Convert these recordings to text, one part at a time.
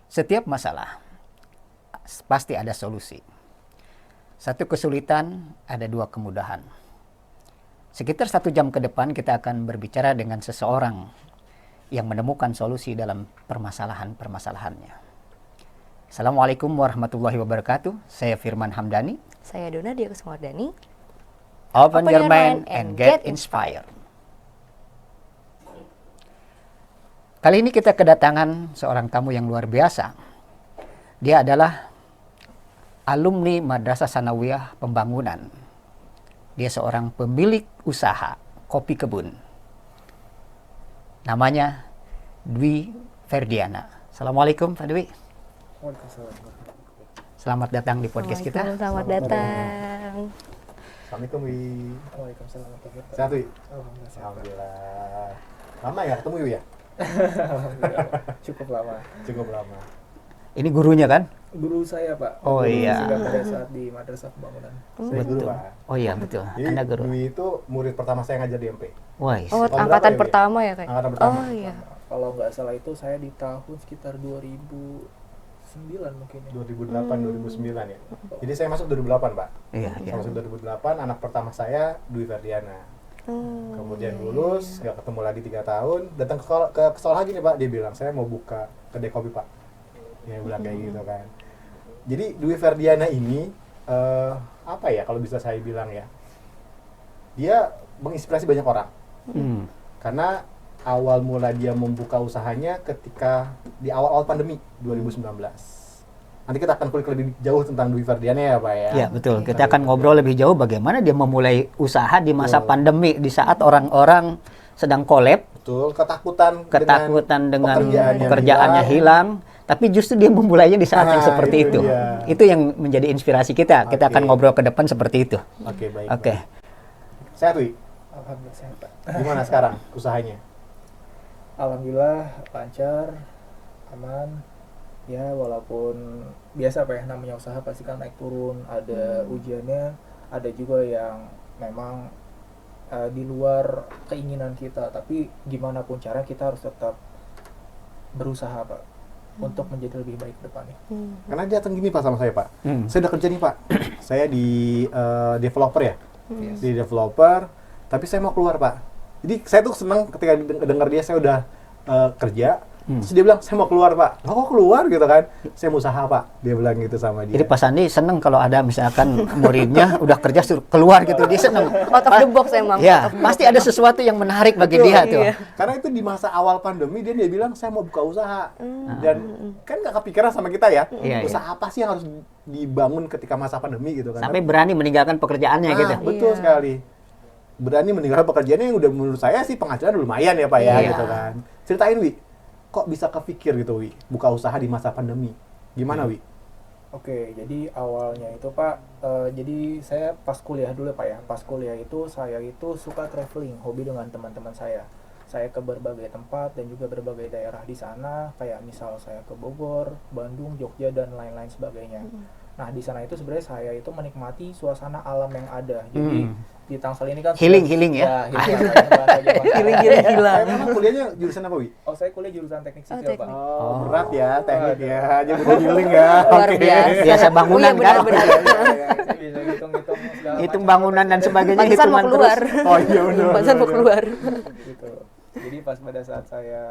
Setiap masalah pasti ada solusi. Satu kesulitan, ada dua kemudahan. Sekitar 1 jam ke depan kita akan berbicara dengan seseorang yang menemukan solusi dalam permasalahan-permasalahannya. Assalamualaikum warahmatullahi wabarakatuh. Saya Firman Hamdani. Saya Dona Dia Kusumardani. Open your mind and get inspired. Kali ini kita kedatangan seorang tamu yang luar biasa. Dia adalah alumni Madrasah Sanawiyah Pembangunan. Dia seorang pemilik usaha kopi kebun. Namanya Dwi Ferdiana. Assalamualaikum Pak Dwi. Selamat datang di podcast kita. Selamat datang. Assalamualaikum Wi. Waalaikumsalam. Sehat Wi? Alhamdulillah. Lama ya ketemu Wi ya? Cukup lama. Cukup lama. Ini gurunya kan? Guru saya Pak. Oh iya. Sudah pada saat di Madrasah Pembangunan. Saya guru Pak. Oh iya betul. Jadi Anda guru. Dwi itu murid pertama saya ngajar di MP. Wah. Oh, Tahun angkatan berapa ya, Wi? pertama ya Kak? Angkatan pertama. Oh iya. Kalau nggak salah itu saya di tahun sekitar 2009 mungkin ya. 2008 2009 ya. Jadi saya masuk 2008 Pak. Iya, Saya iya. masuk 2008, anak pertama saya Dwi Ferdiana. Kemudian lulus, nggak ketemu lagi 3 tahun, datang ke sekolah lagi nih Pak, dia bilang saya mau buka kedai kopi Pak. Dia bilang kayak gitu kan. Jadi Dwi Ferdiana ini apa ya kalau bisa saya bilang ya, dia menginspirasi banyak orang. Karena awal mula dia membuka usahanya ketika di awal-awal pandemi 2019. Nanti kita akan kulik lebih jauh tentang Dwi Ferdiana ya Pak ya. Ya betul, kita akan ngobrol lebih jauh bagaimana dia memulai usaha di masa pandemi, di saat orang-orang sedang collab, Betul, ketakutan dengan pekerjaannya pekerjaannya hilang, tapi justru dia memulainya di saat yang Nah, seperti itu itu. dia. Itu yang menjadi inspirasi kita. Kita akan Oke. ngobrol ke depan seperti itu. Oke, baik. Oke. baik. Sehat Wi? Alhamdulillah sehat Pak. Gimana sekarang usahanya? Alhamdulillah lancar, aman. Ya walaupun biasa Pak ya, namanya usaha pasti kan naik turun, ada ujiannya, ada juga yang memang di luar keinginan kita, tapi gimana pun cara kita harus tetap berusaha Pak untuk menjadi lebih baik ke depannya. Karena dia datang gini Pak sama saya Pak. Hmm. Saya udah kerja nih Pak. Saya di developer ya. Yes. Di developer, tapi saya mau keluar Pak. Jadi saya tuh senang ketika dengar dia saya udah kerja. Terus dia bilang, saya mau keluar Pak. Loh kok keluar gitu kan? Saya mau usaha Pak. Dia bilang gitu sama dia. Jadi Pak Sandi seneng kalau ada misalkan muridnya udah kerja suruh keluar gitu, dia seneng. Out of the box emang. Ya, pasti ada sesuatu yang menarik bagi Betul, dia tuh. iya. Karena itu di masa awal pandemi dia bilang saya mau buka usaha. Dan kan nggak kepikiran sama kita ya. Iya, Usaha apa sih yang harus dibangun ketika masa pandemi gitu kan. Sampai berani meninggalkan pekerjaannya gitu. Betul Iya. sekali. Berani meninggalkan pekerjaannya yang udah menurut saya sih penghasilan lumayan ya Pak ya Iya. gitu kan. Ceritain Wi, kok bisa kepikir gitu Wi, buka usaha di masa pandemi? Gimana Wi? Oke, jadi awalnya itu Pak, jadi saya pas kuliah dulu Pak ya. Pas kuliah itu saya itu suka traveling, hobi dengan teman-teman saya. Saya ke berbagai tempat dan juga berbagai daerah di sana, kayak misal saya ke Bogor, Bandung, Jogja dan lain-lain sebagainya. Nah di sana itu sebenarnya saya itu menikmati suasana alam yang ada. Jadi di Tangsel ini kan Healing ya? Healing hilang. Memang kuliahnya jurusan apa Wi? Oh saya kuliah jurusan teknik sipil teknik. Pak. Oh, berat ya teknik ya, jadi healing ya. Luar Oke. biasa. Biasa bangunan Oh, iya, kan? benar-benar. Saya bisa hitung-hitung segala Hitung macam. bangunan dan sebagainya, Pantesan mau hitungan keluar. terus. Oh iya benar. Pantesan mau keluar. Gitu. Jadi pas pada saat saya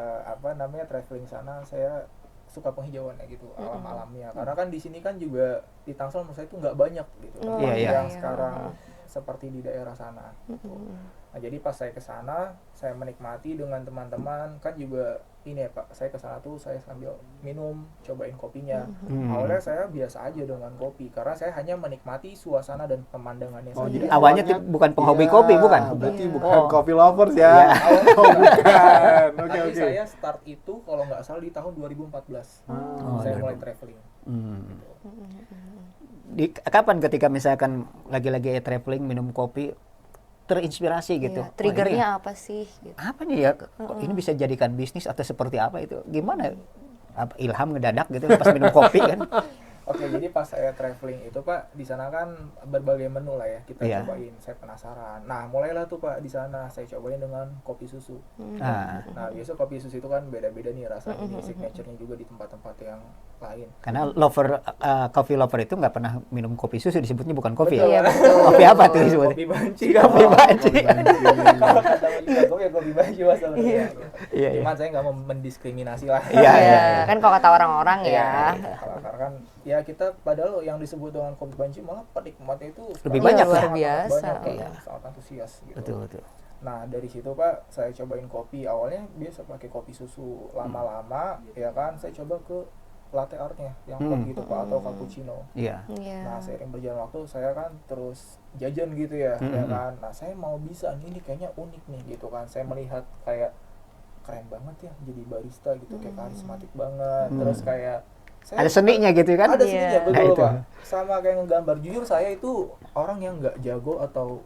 traveling sana saya suka penghijauannya gitu, alam-alamnya. Karena kan di sini kan juga di Tangsel menurut saya itu nggak banyak gitu. Oh, tempat iya. yang sekarang seperti di daerah sana gitu. Nah, jadi pas saya ke sana, saya menikmati dengan teman-teman, kan juga ini ya Pak, saya ke sana tuh saya sambil minum, cobain kopinya. Awalnya saya biasa aja dengan kopi karena saya hanya menikmati suasana dan pemandangannya Oh, saja. jadi Awalnya bukan penghobi kopi, bukan? Berarti Iya. bukan Oh. coffee lovers ya. Iya. Oh, bukan. Oke, Tapi oke. saya start itu kalau nggak salah di tahun 2014. Saya mulai traveling. Kapan ketika misalkan lagi-lagi traveling minum kopi, terinspirasi gitu. Iya, Wah, triggernya apa sih? Gitu. apa nih ya, kok ini bisa jadikan bisnis atau seperti apa itu? Gimana? Apa ilham ngedadak gitu pas minum kopi kan? Oke, jadi pas saya traveling itu Pak, di sana kan berbagai menu lah ya kita Iya. cobain. Saya penasaran. Nah, mulailah tuh Pak di sana saya cobain dengan kopi susu. Nah, Nah, biasa kopi susu itu kan beda-beda nih rasanya, nih signature-nya juga di tempat-tempat yang lain. karena coffee lover itu nggak pernah minum kopi susu, disebutnya bukan kopi Betul. ya. Iya, betul. Kopi apa tuh disebutnya? Kopi banci. Kopi banci. Kalau kata juga kopi ya kopi banci masalahnya. Iya, iya. Cuman saya nggak mau mendiskriminasi lah. Iya, Iya, kan kalau kata orang-orang Iya, ya. karena kan ya kita padahal yang disebut dengan kopi banci malah penikmatnya itu Lebih Iya, banyak luar sangat biasa. banyak, Pak. Iya. Sangat antusias gitu. Betul, betul. Nah dari situ Pak saya cobain kopi, awalnya biasa pakai kopi susu, lama-lama ya kan saya coba ke latte artnya yang hot gitu Pak, atau cappuccino. Iya. Iya. Nah seiring berjalan waktu saya kan terus jajan gitu ya, ya kan. Nah saya mau bisa nih, ini kayaknya unik nih gitu kan. Saya melihat kayak keren banget ya jadi barista gitu, kayak karismatik banget. Terus kayak saya Ada seninya gitu kan? ada Iya. seninya, Nah, betul itu. Pak. Sama kayak ngegambar. Jujur saya itu orang yang nggak jago atau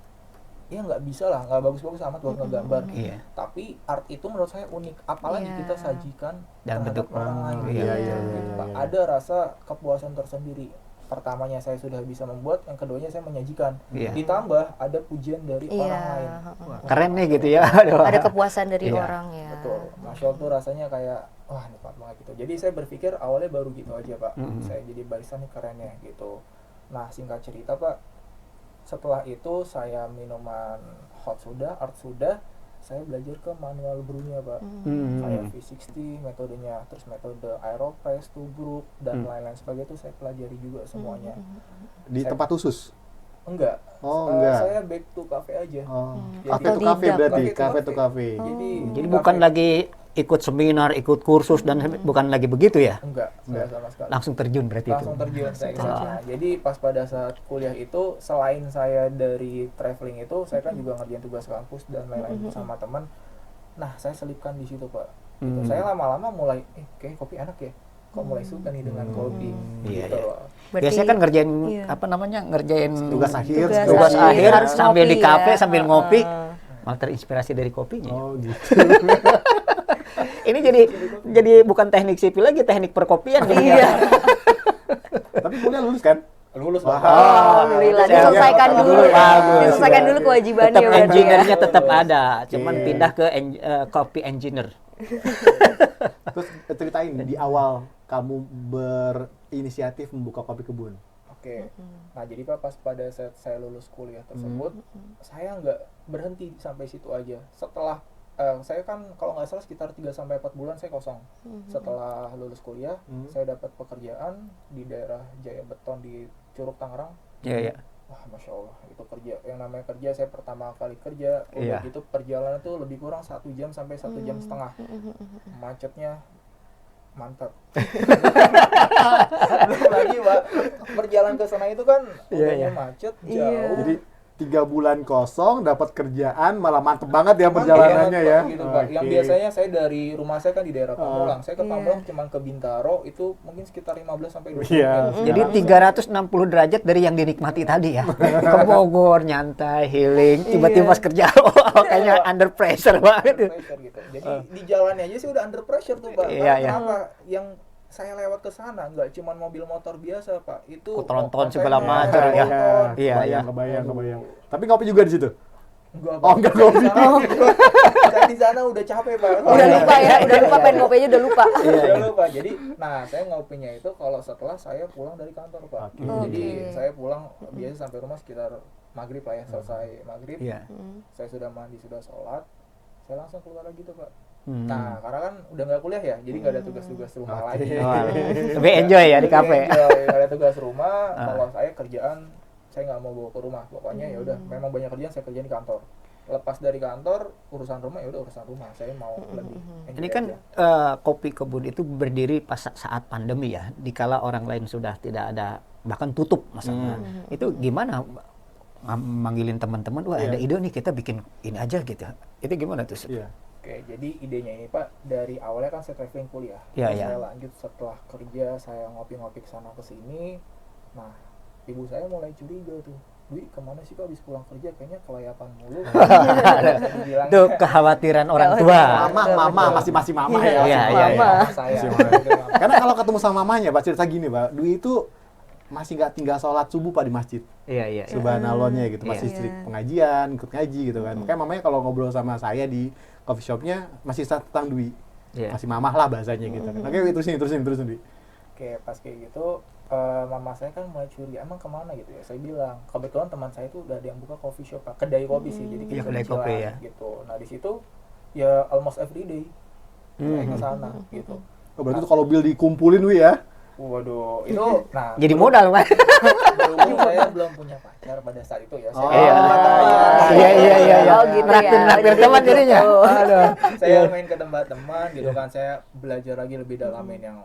ya nggak bisa lah, nggak bagus-bagus amat buat ngegambar. Iya. Tapi art itu menurut saya unik, apalagi Iya. kita sajikan Dalam terhadap bentuk orang lain. iya, iya, Gitu, Pak. Ada rasa kepuasan tersendiri. Pertamanya saya sudah bisa membuat, yang keduanya saya menyajikan. Iya. Ditambah ada pujian dari Iya. orang lain. Wah, keren nih gitu ya. Ada kepuasan dari Iya. orang ya. Betul. Masya Allah tuh rasanya kayak wah nikmat banget gitu. Jadi saya berpikir awalnya baru gitu aja Pak. Saya jadi barista nih kerennya gitu. Nah singkat cerita Pak, setelah itu saya minuman hot sudah, art sudah, saya belajar ke manual brewnya Pak. Kayak V60 metodenya, terus metode Aeropress, tubruk dan lain-lain sebagainya itu saya pelajari juga semuanya. Di Saya- tempat khusus. Enggak. Oh, Eh, enggak. Saya back to cafe aja. Oh, Jadi- cafe to cafe Otodidak. berarti, Cafe to cafe to cafe. cafe. Jadi Jadi cafe- bukan lagi ikut seminar, ikut kursus dan bukan lagi begitu ya? enggak, saya sama sekali. Langsung terjun berarti Langsung itu. terjun saya ke sana. Jadi pas pada saat kuliah itu, selain saya dari traveling itu, saya kan juga ngerjain tugas kampus dan lain-lain sama teman. Nah, saya selipkan di situ Pak. Gitu. Saya lama-lama mulai, kayak kopi enak ya. Kok mulai suka nih dengan kopi. Iya, Gitu iya. loh. Berarti- Biasanya kan ngerjain iya. apa namanya? Ngerjain Tugas akhir. tugas akhir harus sambil di ngopi kafe ya. sambil ngopi, Heeh. malah terinspirasi dari kopinya. Oh, gitu. Ini jadi bukan teknik sipil lagi, teknik perkopian. Iya. Tapi kuliah lulus kan? Lulus Wah. Pak. Alhamdulillah, Saya- diselesaikan Iya, dulu. bagus. Diselesaikan dulu kewajibannya Tetap berarti ya. engineer-nya tetap ada, cuman Oke. pindah ke copy engineer. Terus ceritain di awal kamu berinisiatif membuka kopi kebun. Oke. Nah, jadi Pak pas pada saat saya lulus kuliah tersebut, saya nggak berhenti sampai situ aja. Setelah saya kan kalau nggak salah sekitar 3 sampai 4 bulan saya kosong. Setelah lulus kuliah, saya dapat pekerjaan di daerah Jaya Beton di Curug Tangerang. Iya, iya. Wah, masya Allah, itu kerja. Yang namanya kerja, saya pertama kali kerja. Udah Iya. gitu perjalanan tuh lebih kurang 1 jam sampai 1 jam setengah. Macetnya mantap. Belum lagi Pak, perjalanan ke sana itu kan Iya, udahnya iya. macet Iya. jauh. Jadi 3 bulan kosong dapat kerjaan, malah mantep banget ya Mantap perjalanannya banget, ya. Pak, gitu, Pak. Yang Oke. biasanya saya dari rumah saya kan di daerah Pamulang. Saya ke Iya. Pamulang cuma ke Bintaro itu mungkin sekitar 15 sampai 20 Iya. menit. Jadi 360 derajat dari yang dinikmati tadi ya. Ke Bogor, nyantai, healing, tiba-tiba pas kerja, oh, kayaknya under pressure banget. Under pressure gitu. Jadi di jalannya aja sih udah under pressure tuh Pak. Iya, Karena iya. kenapa? Yang saya lewat ke sana nggak cuma mobil motor biasa Pak. Itu Tronton segala kontainer, macam ya. tronton. Iya, iya. Kebayang. Tapi ngopi juga di situ. Enggak, Oh, Pak. enggak Saya kopi. di sana- Saya di sana udah capek Pak. Udah lupa ya, udah lupa pengen ngopi aja udah lupa. Udah lupa. Jadi, nah saya ngopinya itu kalau setelah saya pulang dari kantor Pak. Oke. Jadi Oke. saya pulang biasa sampai rumah sekitar maghrib lah ya, selesai maghrib. Iya. Saya sudah mandi, sudah sholat, saya langsung keluar lagi tuh Pak. Hmm. Nah karena kan udah nggak kuliah ya, jadi nggak ada tugas-tugas rumah lagi. Wah, lebih enjoy ya di Lebih kafe. enjoy, nggak ada tugas rumah. Ah. Kalau saya kerjaan, saya nggak mau bawa ke rumah. Pokoknya ya udah, memang banyak kerjaan saya kerjain di kantor. Lepas dari kantor, urusan rumah ya udah urusan rumah. Saya mau lebih enjoy Ini kan aja. kopi kebun itu berdiri pas saat pandemi ya, dikala orang lain sudah tidak ada, bahkan tutup masalahnya. Itu gimana manggilin teman-teman, wah ada ide nih kita bikin ini aja gitu. Itu gimana tuh? Iya. Oke, jadi idenya ini Pak, dari awalnya kan saya traveling kuliah. Iya, Terus iya. saya lanjut setelah kerja, saya ngopi-ngopi ke sana ke sini. Nah, ibu saya mulai curiga tuh. Dwi kemana sih kok habis pulang kerja kayaknya kelayapan mulu. Dibilang Itu kekhawatiran orang tua. Mama masih mama ya. Iya, Mama. saya. Karena kalau ketemu sama mamanya Pak, cerita gini Pak, Dwi itu masih nggak tinggal sholat subuh Pak di masjid. Iya. Subhanallahnya gitu, masih Iya. strict pengajian, ikut ngaji gitu kan. Makanya mamanya kalau ngobrol sama saya di coffee shopnya masih tentang Dwi. Iya. Masih mamah lah bahasanya gitu kan. Oke, terusin Dwi. Oke, pas kayak gitu mama saya kan mulai curiga, emang kemana gitu ya. Saya bilang, kebetulan teman saya itu udah ada yang buka coffee shop, Pak. Kedai kopi sih. Jadi Iya, kita kedai cicilan, kopi ya. gitu. Nah, di situ ya almost every day saya ke sana gitu. Oh, berarti tuh kalau bill dikumpulin Wi ya. Waduh, itu nah Jadi modal, Pak. berhubung saya belum punya pacar pada saat itu ya. Oh, Saya Iya. Oh, gitu ya. Naktir teman jadinya. Aduh. saya main ke tempat teman gitu kan, saya belajar lagi lebih dalamin yang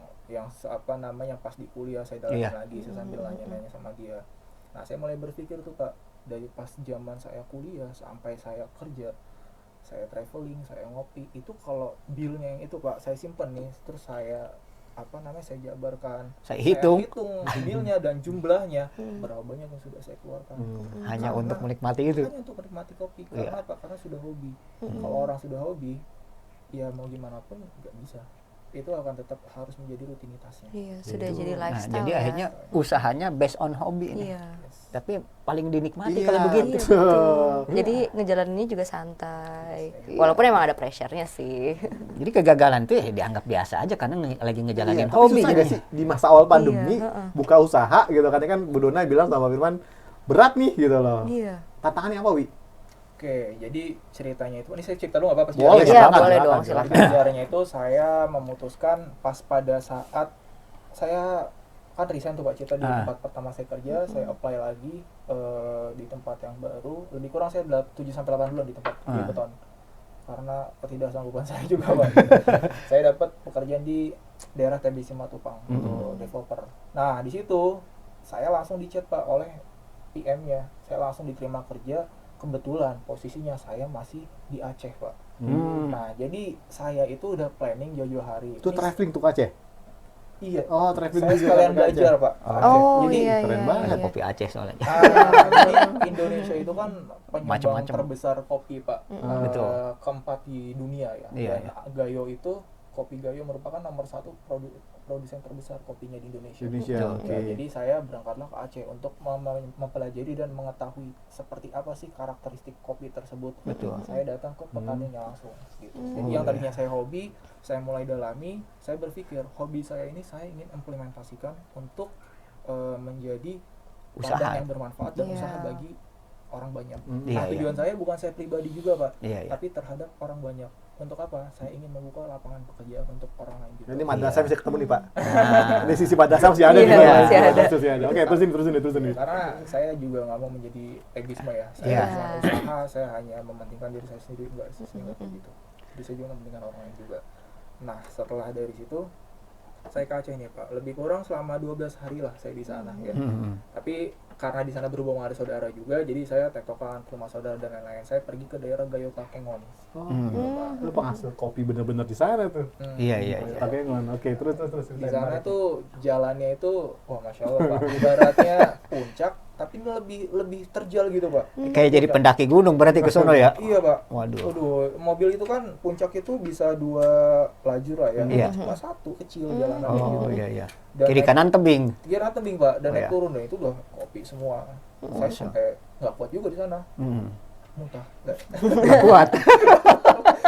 apa namanya yang pas di kuliah saya dalamin Iya. lagi, saya sambil nanya-nanya sama dia. Nah, saya mulai berpikir tuh Pak, dari pas zaman saya kuliah sampai saya kerja, saya traveling, saya ngopi, itu kalau billnya yang itu Pak saya simpen nih, terus saya apa namanya saya jabarkan, Saya hitung. billnya dan jumlahnya berapa banyak yang sudah saya keluarkan. Hanya Karena- untuk menikmati itu. Hanya untuk menikmati kopi. Iya. Karena apa? Karena sudah hobi. Kalau orang sudah hobi, ya mau gimana pun nggak bisa. Itu akan tetap harus menjadi rutinitasnya. Iya, sudah jadi Nah, lifestyle jadi ya. akhirnya usahanya based on hobi ini. Iya. Tapi paling dinikmati Iya, kalau begitu. betul. Jadi ngejalaninnya juga santai. Walaupun emang ada pressure-nya sih. Jadi kegagalan itu ya dianggap biasa aja karena lagi ngejalanin Iya, tapi hobi susah nggak jadinya. sih di masa awal pandemi Iya, heeh. buka usaha gitu kan Bu Dona bilang sama Pak Firman berat nih gitu loh. Iya. Tantangannya apa Wi? Oke, jadi ceritanya itu, ini saya cerita dulu nggak apa-apa? Boleh, Iya, silakan, boleh silakan, dong, silakan. silakan. Sejarahnya itu saya memutuskan pas pada saat saya kan resign tuh Pak, cerita di Ah. tempat pertama saya kerja, saya apply lagi di tempat yang baru, lebih kurang saya 7-8 bulan di tempat di Ah. beton, karena ketidaksanggupan saya juga Pak. Saya dapat pekerjaan di daerah TBC Matupang untuk developer. Nah, di situ saya langsung dicat Pak oleh PM-nya, saya langsung diterima kerja. Kebetulan posisinya saya masih di Aceh Pak. Nah, jadi saya itu udah planning jauh-jauh hari. Itu Ini- traveling tuh Aceh. Iya. Oh, traveling Saya juga sekalian pakai Aceh. belajar Pak. Oh, Jadi iya, keren iya, banget. Ada iya. kopi Aceh soalnya. jadi Indonesia itu kan penyumbang Macam-macam. terbesar kopi Pak. Betul. Keempat di dunia ya. Iya, Dan Gayo itu kopi Gayo merupakan nomor 1 produsen terbesar kopinya di Indonesia. Indonesia. Betul. Oke. Ya, jadi saya berangkatlah ke Aceh untuk mempelajari dan mengetahui seperti apa sih karakteristik kopi tersebut. Betul. Saya datang ke petaninya langsung gitu. Jadi Oh, yang iya. tadinya saya hobi, saya mulai dalami, saya berpikir hobi saya ini saya ingin implementasikan untuk menjadi Usaha. ladang yang bermanfaat dan Iya. usaha bagi orang banyak. Iya, Nah, iya. tujuan saya bukan saya pribadi juga, Pak, Iya, iya. tapi terhadap orang banyak. Untuk apa? Saya ingin membuka lapangan pekerjaan untuk orang lain juga. Nah, ini madrasah bisa ketemu nih Pak. Nah, Ini sisi madrasah masih ada Iya, nih Pak. masih ada. Masih ada. Oke, terusin. Karena saya juga nggak mau menjadi egoisme ya. Saya Iya. cuma usaha, saya hanya mementingkan diri saya sendiri, enggak sehingga begitu. Jadi saya juga mementingkan orang lain juga. Nah, setelah dari situ saya ke Aceh nih Pak. Lebih kurang selama 12 hari lah saya di sana ya. Tapi karena di sana berhubung ada saudara juga, jadi saya tektokan ke rumah saudara dan lain-lain. Saya pergi ke daerah Gayo Takengon. Oh, lu penghasil kopi bener-bener di sana tuh. Iya. Takengon. Oke, terus. Di sana tuh jalannya itu, wah masya Allah Pak, ibaratnya puncak, tapi lebih terjal gitu Pak. Kayak jadi pendaki gunung berarti ke sono ya. Iya Pak. Waduh. Waduh, mobil itu kan puncak itu bisa 2 lajur lah ya. Iya. Cuma 1 kecil jalanannya Oh gitu. iya. Dan Kiri naik- kanan tebing. Kira tebing Pak, dan Oh, naik iya. turun dan itu udah kopi semua. Saya sampai nggak kuat juga di sana, muntah. Nggak kuat.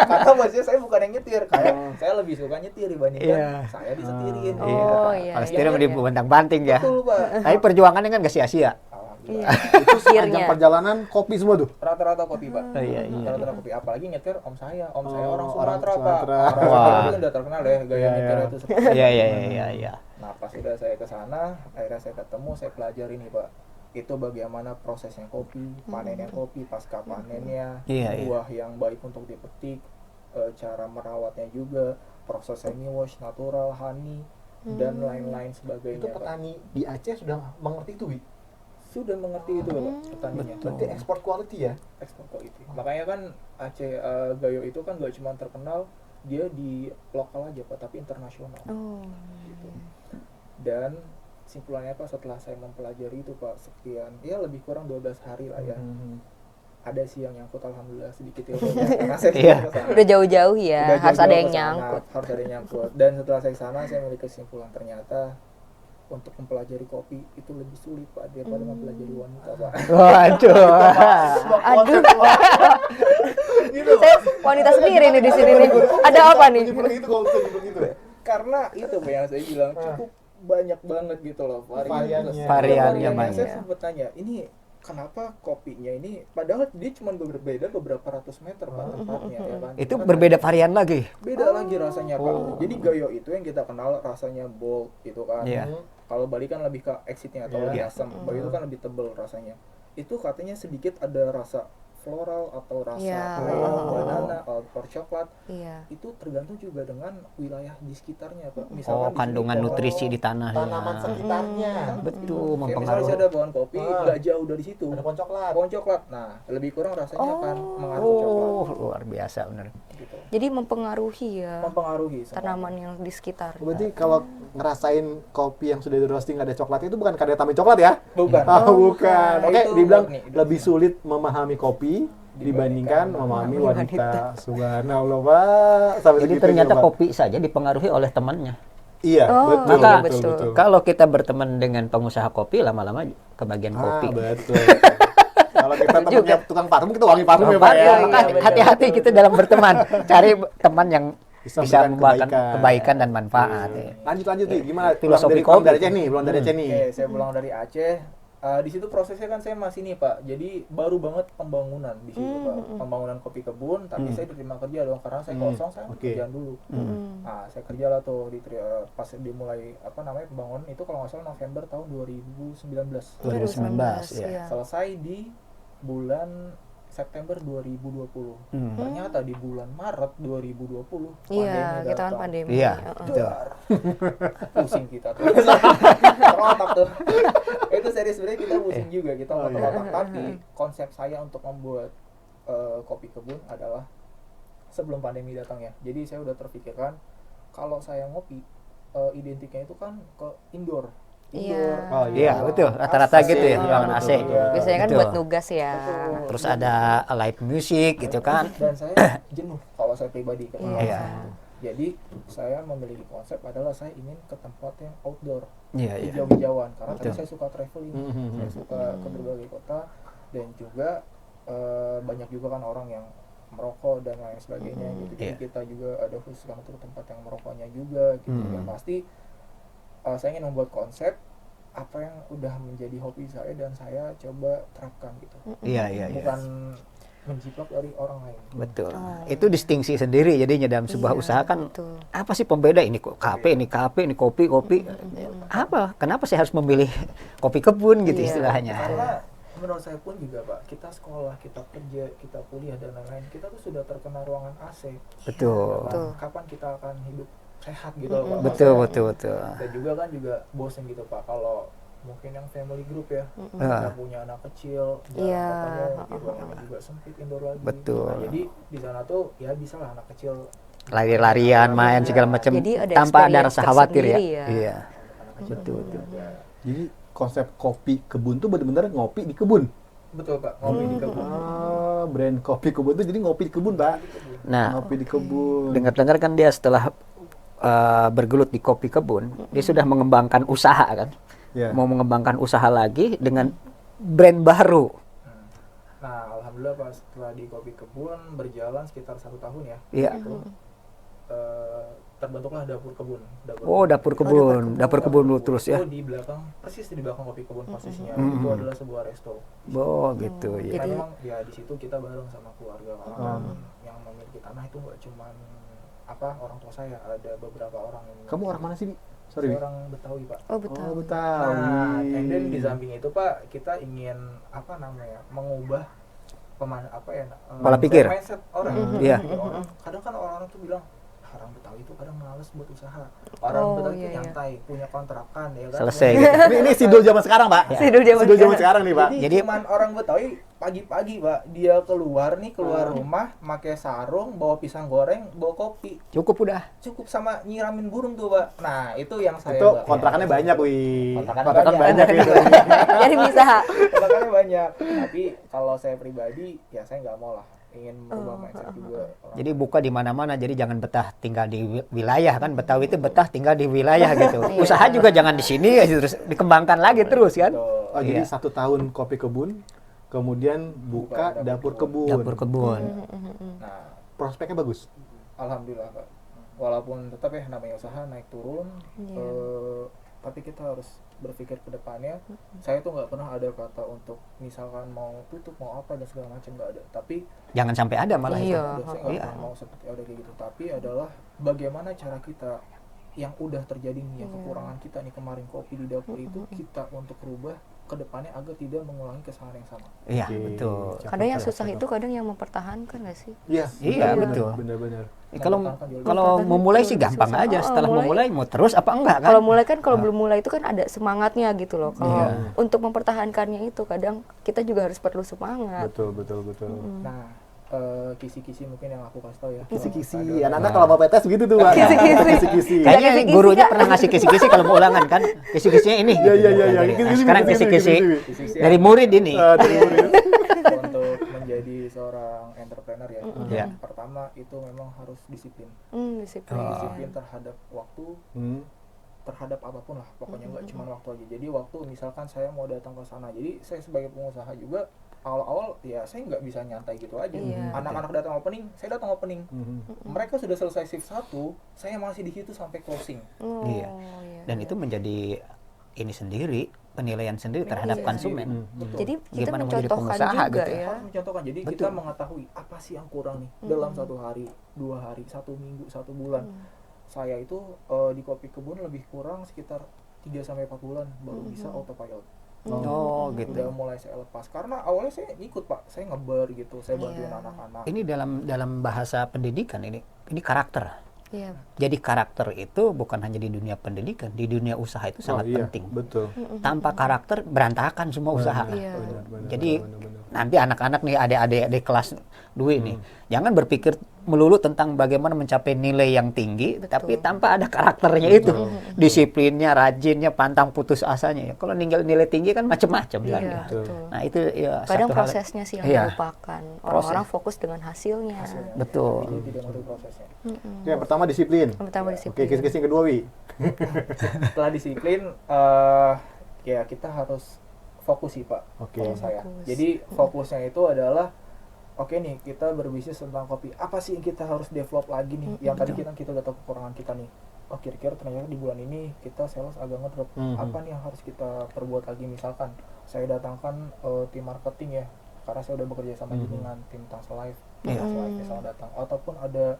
Karena maksudnya saya bukan yang nyetir, kayak saya lebih suka nyetir dibandingkan Iya. saya disetirin. Oh, iya. Kalau setirnya mau dibantang-banting ya. Betul Pak. Tapi perjuangannya kan gak sia-sia. Iya. Alhamdulillah. Itu sepanjang Akhirnya. perjalanan kopi semua tuh. Rata-rata kopi Pak. Oh, iya. Rata-rata kopi, apalagi nyetir om saya Oh, orang orang Sumatera Pak. Sumatera. Orang Wah. Sumatera itu udah terkenal ya gaya Iya, nyetir iya. itu seperti Iya. Nah, pas sudah saya ke sana, akhirnya saya ketemu, saya pelajari nih Pak. Itu bagaimana prosesnya kopi, panennya kopi, pasca panennya, Iya, iya. buah yang baik untuk dipetik, cara merawatnya juga, proses semi wash, natural, honey, dan lain-lain sebagainya. Itu Pak. petani di Aceh sudah mengerti itu, Wi. Sudah mengerti itu Pak, petaninya. Berarti ekspor quality ya. Ekspor quality. Makanya kan Aceh Gayo itu kan gak cuma terkenal dia di lokal aja Pak, tapi internasional. Oh. Dan kesimpulannya Pak setelah saya mempelajari itu Pak sekian ya lebih kurang 12 hari lah ya. Ada sih yang nyangkut alhamdulillah sedikit ilmunya karena saya Iya. sudah kesana. Udah jauh-jauh ya, Udah harus ada jauh-jauh yang kesana, nyangkut. harus ada yang nyangkut. Dan setelah saya kesana saya memiliki kesimpulan ternyata untuk mempelajari kopi itu lebih sulit Pak daripada mempelajari wanita Pak. Waduh. Aduh. Saya wanita sendiri nih di sini nih. Ada apa nih? Begitu kalau bisa begitu ya. Karena itu Pak yang saya bilang cukup banyak banget gitu loh Variannya. Variannya Saya banyak. sempat tanya ini kenapa kopinya ini padahal dia cuma berbeda beberapa ratus meter Pak tempatnya ya kan. Itu Karena berbeda varian lagi. beda lagi rasanya Pak. Jadi gayo itu yang kita kenal rasanya bold gitu kan. Iya. Kalau Bali kan lebih ke exitnya atau lebih asam. Bayo itu kan lebih tebel rasanya. Itu katanya sedikit ada rasa floral atau rasa Iya. banana atau coklat. Iya. Itu tergantung juga dengan wilayah di sekitarnya Pak. Oh, di sini kandungan kalau nutrisi di tanah. Tanaman Ya. sekitarnya. Betul, kayak misalnya mempengaruhi. saya ada pohon kopi nggak jauh dari situ. Ada pohon coklat. Pohon coklat. Nah, lebih kurang rasanya akan mengaruh ke coklat Oh, luar biasa benar. gitu. Jadi mempengaruhi ya Mempengaruhi semua. tanaman yang di sekitar. Berarti kalau ngerasain kopi yang sudah di roasting ada coklat itu bukan karena tambahin coklat ya? Bukan. Bukan. Oh, Oke, itu dibilang murni, itu lebih murni. sulit memahami kopi dibandingkan memahami wanita. Subhanallah, Pak. Sampai Jadi segitunya, ternyata Pak. kopi saja dipengaruhi oleh temannya. Iya, Oh, betul, Maka betul. kalau kita berteman dengan pengusaha kopi, lama-lama kebagian Ah, kopi. betul. Kalau kita temannya tukang parfum, kita wangi parfum ya, Pak ya. Iya, Maka betul. hati-hati kita dalam berteman. Cari teman yang Bisa bisa memberikan membuahkan kebaikan. kebaikan dan manfaat. Lanjut nih, gimana? Filosofi pulang kopi. dari Aceh nih, pulang dari Aceh nih. Oke, saya pulang dari Aceh. Di situ prosesnya kan saya masih nih Pak, jadi baru banget pembangunan di situ Pak, pembangunan kopi kebun. Tapi saya diterima kerja dong karena saya kosong, saya Oke. kerjaan dulu. Nah, saya kerja lah tuh pas dimulai apa namanya pembangunan itu kalau nggak salah November tahun 2019. 2019 ya. Iya. Selesai di bulan September 2020. Ternyata di bulan Maret 2020 Iya, kita kan datang. pandemi. Iya, Heeh. betul. Pusing kita tuh terotak tuh itu serius sebenarnya kita pusing juga kita otak tapi konsep saya untuk membuat kopi kebun adalah sebelum pandemi datang ya. Jadi saya udah terpikirkan kalau saya ngopi identiknya itu kan ke indoor. Iya. Oh, Iya, betul. Rata-rata gitu ya, ruangan AC. Biasanya kan Betul. buat nugas ya. Betul. Terus ada live music gitu kan. Dan saya jenuh kalau saya pribadi kan. Iya. Jadi saya memiliki konsep adalah saya ingin ke tempat yang outdoor, Iya, iya. hijau-hijauan. Karena tadi Betul. saya suka traveling, saya suka ke berbagai kota dan juga banyak juga kan orang yang merokok dan lain sebagainya gitu. Jadi Iya. kita juga ada khusus untuk tempat yang merokoknya juga gitu. Yang pasti saya ingin membuat konsep apa yang udah menjadi hobi saya dan saya coba terapkan gitu. Iya, iya, iya. Bukan menjiplak dari orang lain. Betul. Itu distingsi sendiri jadinya dalam sebuah Iya, usaha kan. betul. Apa sih pembeda ini kok kafe, ini kopi. Apa? Kenapa saya harus memilih kopi kebun gitu Iya. istilahnya? Karena menurut saya pun juga Pak, kita sekolah, kita kerja, kita kuliah dan lain-lain, kita tuh sudah terkena ruangan AC. Betul. Betul. Kapan kita akan hidup sehat gitu loh Pak. Betul, Maksudnya. betul. Dan juga kan juga bosen gitu Pak kalau mungkin yang family group ya, Ah. kita punya anak kecil, jarang Iya. ketemu, ruangannya juga sempit indoor lagi. Betul. Nah, jadi di sana tuh ya bisa lah anak kecil Lari-larian, main segala macam Jadi ada tanpa ada experience rasa khawatir ya. tersendiri ya. Iya. anak kecil Betul, punya betul. aja. Jadi konsep kopi kebun tuh benar-benar ngopi di kebun. Betul Pak, ngopi di kebun. Ah, brand kopi kebun tuh jadi ngopi di kebun, Pak. Nah, Ngopi di kebun. dengar-dengar kan dia setelah bergelut di kopi kebun, dia sudah mengembangkan usaha kan. Ya. Mau mengembangkan usaha lagi dengan brand baru. Nah, alhamdulillah Pak setelah di kopi kebun berjalan sekitar 1 tahun ya. Iya. Itu, terbentuklah dapur kebun. Oh, dapur kebun dulu terus ya. Itu di belakang, persis di belakang kopi kebun posisinya. Itu adalah sebuah resto. Oh, gitu ya. Jadi memang ya di situ kita bareng sama keluarga orang yang memiliki tanah itu nggak cuman orang tua saya, ada beberapa orang yang Kamu orang mana sih, Bi? Sorry, Saya Bi. orang Betawi Pak. Oh, betul. Oh, Betawi. Nah, and then di samping itu Pak, kita ingin mengubah Pola pikir. mindset orang. Iya. Orang kadang kan orang-orang tuh bilang orang Betawi itu kadang malas buat usaha. Orang Oh, Betawi iya, itu iya. nyantai, punya kontrakan ya kan. Selesai gitu. Ini sidul zaman sekarang, Pak. Sidul zaman Sidul zaman sekarang nih, Pak. Jadi Jadi- cuman orang Betawi pagi-pagi Pak, dia keluar rumah, pakai sarung, bawa pisang goreng, bawa kopi, Cukup udah. cukup sama nyiramin burung tuh Pak. Nah itu yang saya Itu nggak- kontrakannya ya, banyak, wih. Kontrakan banyak itu. Jadi bisa. kontrakannya banyak. Tapi kalau saya pribadi, ya saya nggak mau lah, ingin merubah mindset juga. Orang- Jadi buka di mana-mana, jadi jangan betah tinggal di wilayah kan. Betawi itu betah tinggal di wilayah gitu. Iya. Usaha juga jangan di sini terus dikembangkan lagi terus kan. Betul. Oh, jadi Iya. 1 tahun kopi kebun, kemudian buka Buka dapur kebun. Dapur kebun. Nah, Prospeknya bagus. alhamdulillah Pak. Walaupun tetap ya namanya usaha naik turun, Iya. tapi kita harus berpikir ke depannya. Saya tuh nggak pernah ada kata untuk misalkan mau tutup mau apa dan segala macam, nggak ada. Tapi Jangan sampai ada malah itu. Iya. saya nggak Iya. pernah mau seperti ada kayak gitu. Tapi adalah bagaimana cara kita yang udah terjadi nih, yang kekurangan kita nih kemarin kopi di dapur itu kita untuk rubah ke depannya agar tidak mengulangi kesalahan yang sama. Iya, Oke. betul. Kadang yang susah itu kadang yang mempertahankan nggak sih? Iya, Iya, benar, betul. Benar-benar. Kalau Mempertahankan kalau Mempertahankan memulai itu sih lebih gampang susah. aja. Setelah mulai- memulai mau terus apa enggak kan? Kalau mulai kan kalau belum mulai itu kan ada semangatnya gitu loh. Kalau Iya. untuk mempertahankannya itu kadang kita juga harus perlu semangat. Betul, betul, betul. Nah, kisi-kisi mungkin yang aku kasih tahu ya. Kisi-kisi. Ada- Anak-anak kalau mau PTS begitu tuh, Pak. Kisi-kisi. Kayaknya kisi-kisi, gurunya Kak. pernah ngasih kisi-kisi kalau mau ulangan kan. Kisi-kisinya ini. Iya, gitu. iya, iya, iya. Nah, Kisi-kisi, sekarang kisi-kisi, kisi-kisi kisi-kisi. dari murid ini. Dari murid. untuk menjadi seorang entrepreneur ya. Iya. Pertama itu memang harus disiplin. Disiplin. Disiplin terhadap waktu, Hmm. terhadap apapun lah. Pokoknya nggak cuma waktu aja. Jadi waktu misalkan saya mau datang ke sana. Jadi saya sebagai pengusaha juga awal-awal ya saya nggak bisa nyantai gitu aja. Iya. Anak-anak datang opening, saya datang opening. Hmm. Mereka sudah selesai shift 1, saya masih di situ sampai closing. Oh, Iya. iya. Dan itu menjadi ini sendiri, penilaian sendiri terhadap Iya. konsumen. Hmm. Betul. Jadi kita Gimana mau jadi mencontohkan pengusaha juga gitu. ya. Harus mencontohkan. Jadi kita mengetahui apa sih yang kurang nih dalam 1 hari, 2 hari, 1 minggu, 1 bulan. Saya itu di kopi kebun lebih kurang sekitar 3 sampai 4 bulan baru bisa autopilot. Oh, gitu. Udah mulai saya lepas karena awalnya saya ikut Pak, saya ngebar gitu, saya bantuin Iya. anak-anak. Ini dalam bahasa pendidikan ini karakter. Iya. Jadi karakter itu bukan hanya di dunia pendidikan, di dunia usaha itu sangat iya, penting. Betul. Tanpa karakter berantakan semua usaha. Iya. Benar, Jadi benar. nanti anak-anak nih adik-adik di kelas 2 nih, jangan berpikir melulu tentang bagaimana mencapai nilai yang tinggi, tapi tanpa ada karakternya itu, disiplinnya, rajinnya, pantang putus asanya. Ya, kalau nilai tinggi kan macam-macam kan. Iya, ya. betul. Nah itu ya Kadang satu hal- prosesnya sih yang Iya. dilupakan. Orang-orang fokus dengan hasilnya. Betul. Jadi tidak ngerti prosesnya. Oke, yang pertama disiplin. Yang pertama Oke, disiplin. kisi-kisi yang kedua, Wi. Setelah disiplin ya kita harus fokus sih Pak. Oke. Kalau saya. Fokus. Jadi fokusnya itu adalah oke nih kita berbisnis tentang kopi. Apa sih yang kita harus develop lagi nih? Yang tadi kita udah tahu kekurangan kita nih. Oh kira-kira ternyata di bulan ini kita sales agak ngedrop. Apa nih yang harus kita perbuat lagi? Misalkan saya datangkan tim marketing ya, karena saya udah bekerja sama dengan tim Tangsel Live. Tangsel Live misalnya datang, ataupun ada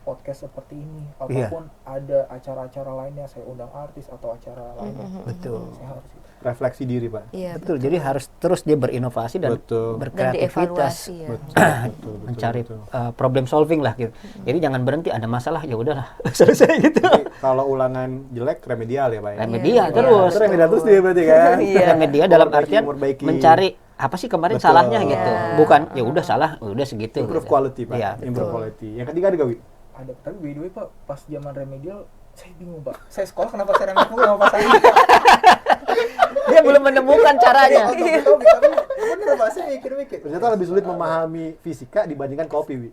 podcast seperti ini, ataupun ada acara-acara lainnya saya undang artis atau acara lainnya. Betul. Saya harus itu. Refleksi diri, Pak. Iya. Betul. Jadi harus terus dia berinovasi dan Betul. Dan berkreativitas. dievaluasi ya. Betul, Mencari betul. problem solving lah gitu. Jadi jangan berhenti ada masalah ya udahlah selesai gitu. Jadi, kalau ulangan jelek remedial ya, Pak ya. Remedial Iya, terus. Itu remedial terus dia berarti kan. Iya. Remedial dalam Memperbaiki, artian memperbaiki. mencari apa sih kemarin Betul. salahnya gitu. Iya. Bukan ya udah salah, udah segitu. Improve gitu. quality, Pak. Iya, Improve betul. quality. Yang ketiga ada gak, Wi? Ada, tapi by the way Pak, pas zaman remedial saya bingung Pak. Saya sekolah kenapa saya remedial sama Pak Sandi? Dia belum menemukan caranya. Tapi bener Pak, saya mikir-mikir. Ternyata lebih sulit memahami fisika dibandingkan kopi, Wi.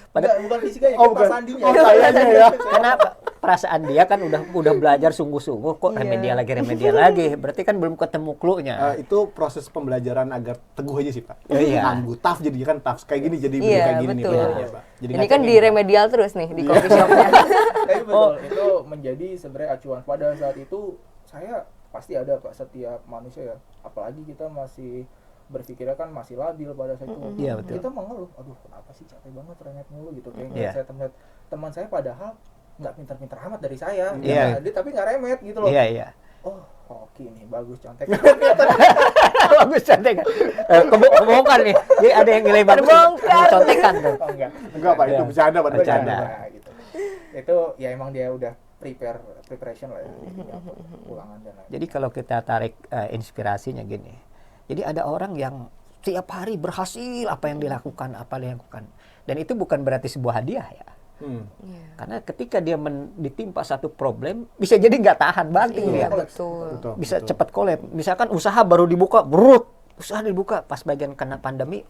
Padahal bukan fisikanya, Oh, kan Pak bukan. Sandinya. Oh, kayaknya ya. Kenapa? Perasaan dia kan udah belajar sungguh-sungguh kok remedial lagi. Berarti kan belum ketemu clue-nya. Itu proses pembelajaran agar teguh aja sih, Pak. Iya. Nanggu, tough jadi kan tough. Kayak gini jadi Iya, kayak gini nih betul. pelajarannya, Pak. Jadi Ini nggak kan cengeng, di Pak. remedial terus nih di coffee shopnya. Tapi betul, itu menjadi sebenarnya acuan. Pada saat itu saya pasti ada Pak, setiap manusia ya. Apalagi kita masih berpikirnya kan masih labil pada saat itu. Iya, betul. Kita mengeluh, aduh kenapa sih capek banget remet mulu gitu. Kayak Iya. saya teman saya padahal nggak pintar-pintar amat dari saya. Iya. Nah, dia tapi nggak remet gitu loh. Iya. Oh, oke nih bagus contek. Bagus contekan. Kebongkar nih. Jadi ada yang nilai bagus. Terbongkar. Contekan tuh. Oh, enggak. Enggak, Pak, itu Iya. bercanda, Pak. Bercanda. Nah, gitu. Itu ya emang dia udah preparation lah ya, ulangan dan lain. Jadi kalau kita tarik inspirasinya gini, Jadi ada orang yang tiap hari berhasil apa yang dilakukan, dan itu bukan berarti sebuah hadiah ya. Iya. Karena ketika dia ditimpa satu problem, bisa jadi nggak tahan banting Iya, dia. betul. Bisa cepat kolab. Misalkan usaha baru dibuka, usaha dibuka pas bagian kena pandemi,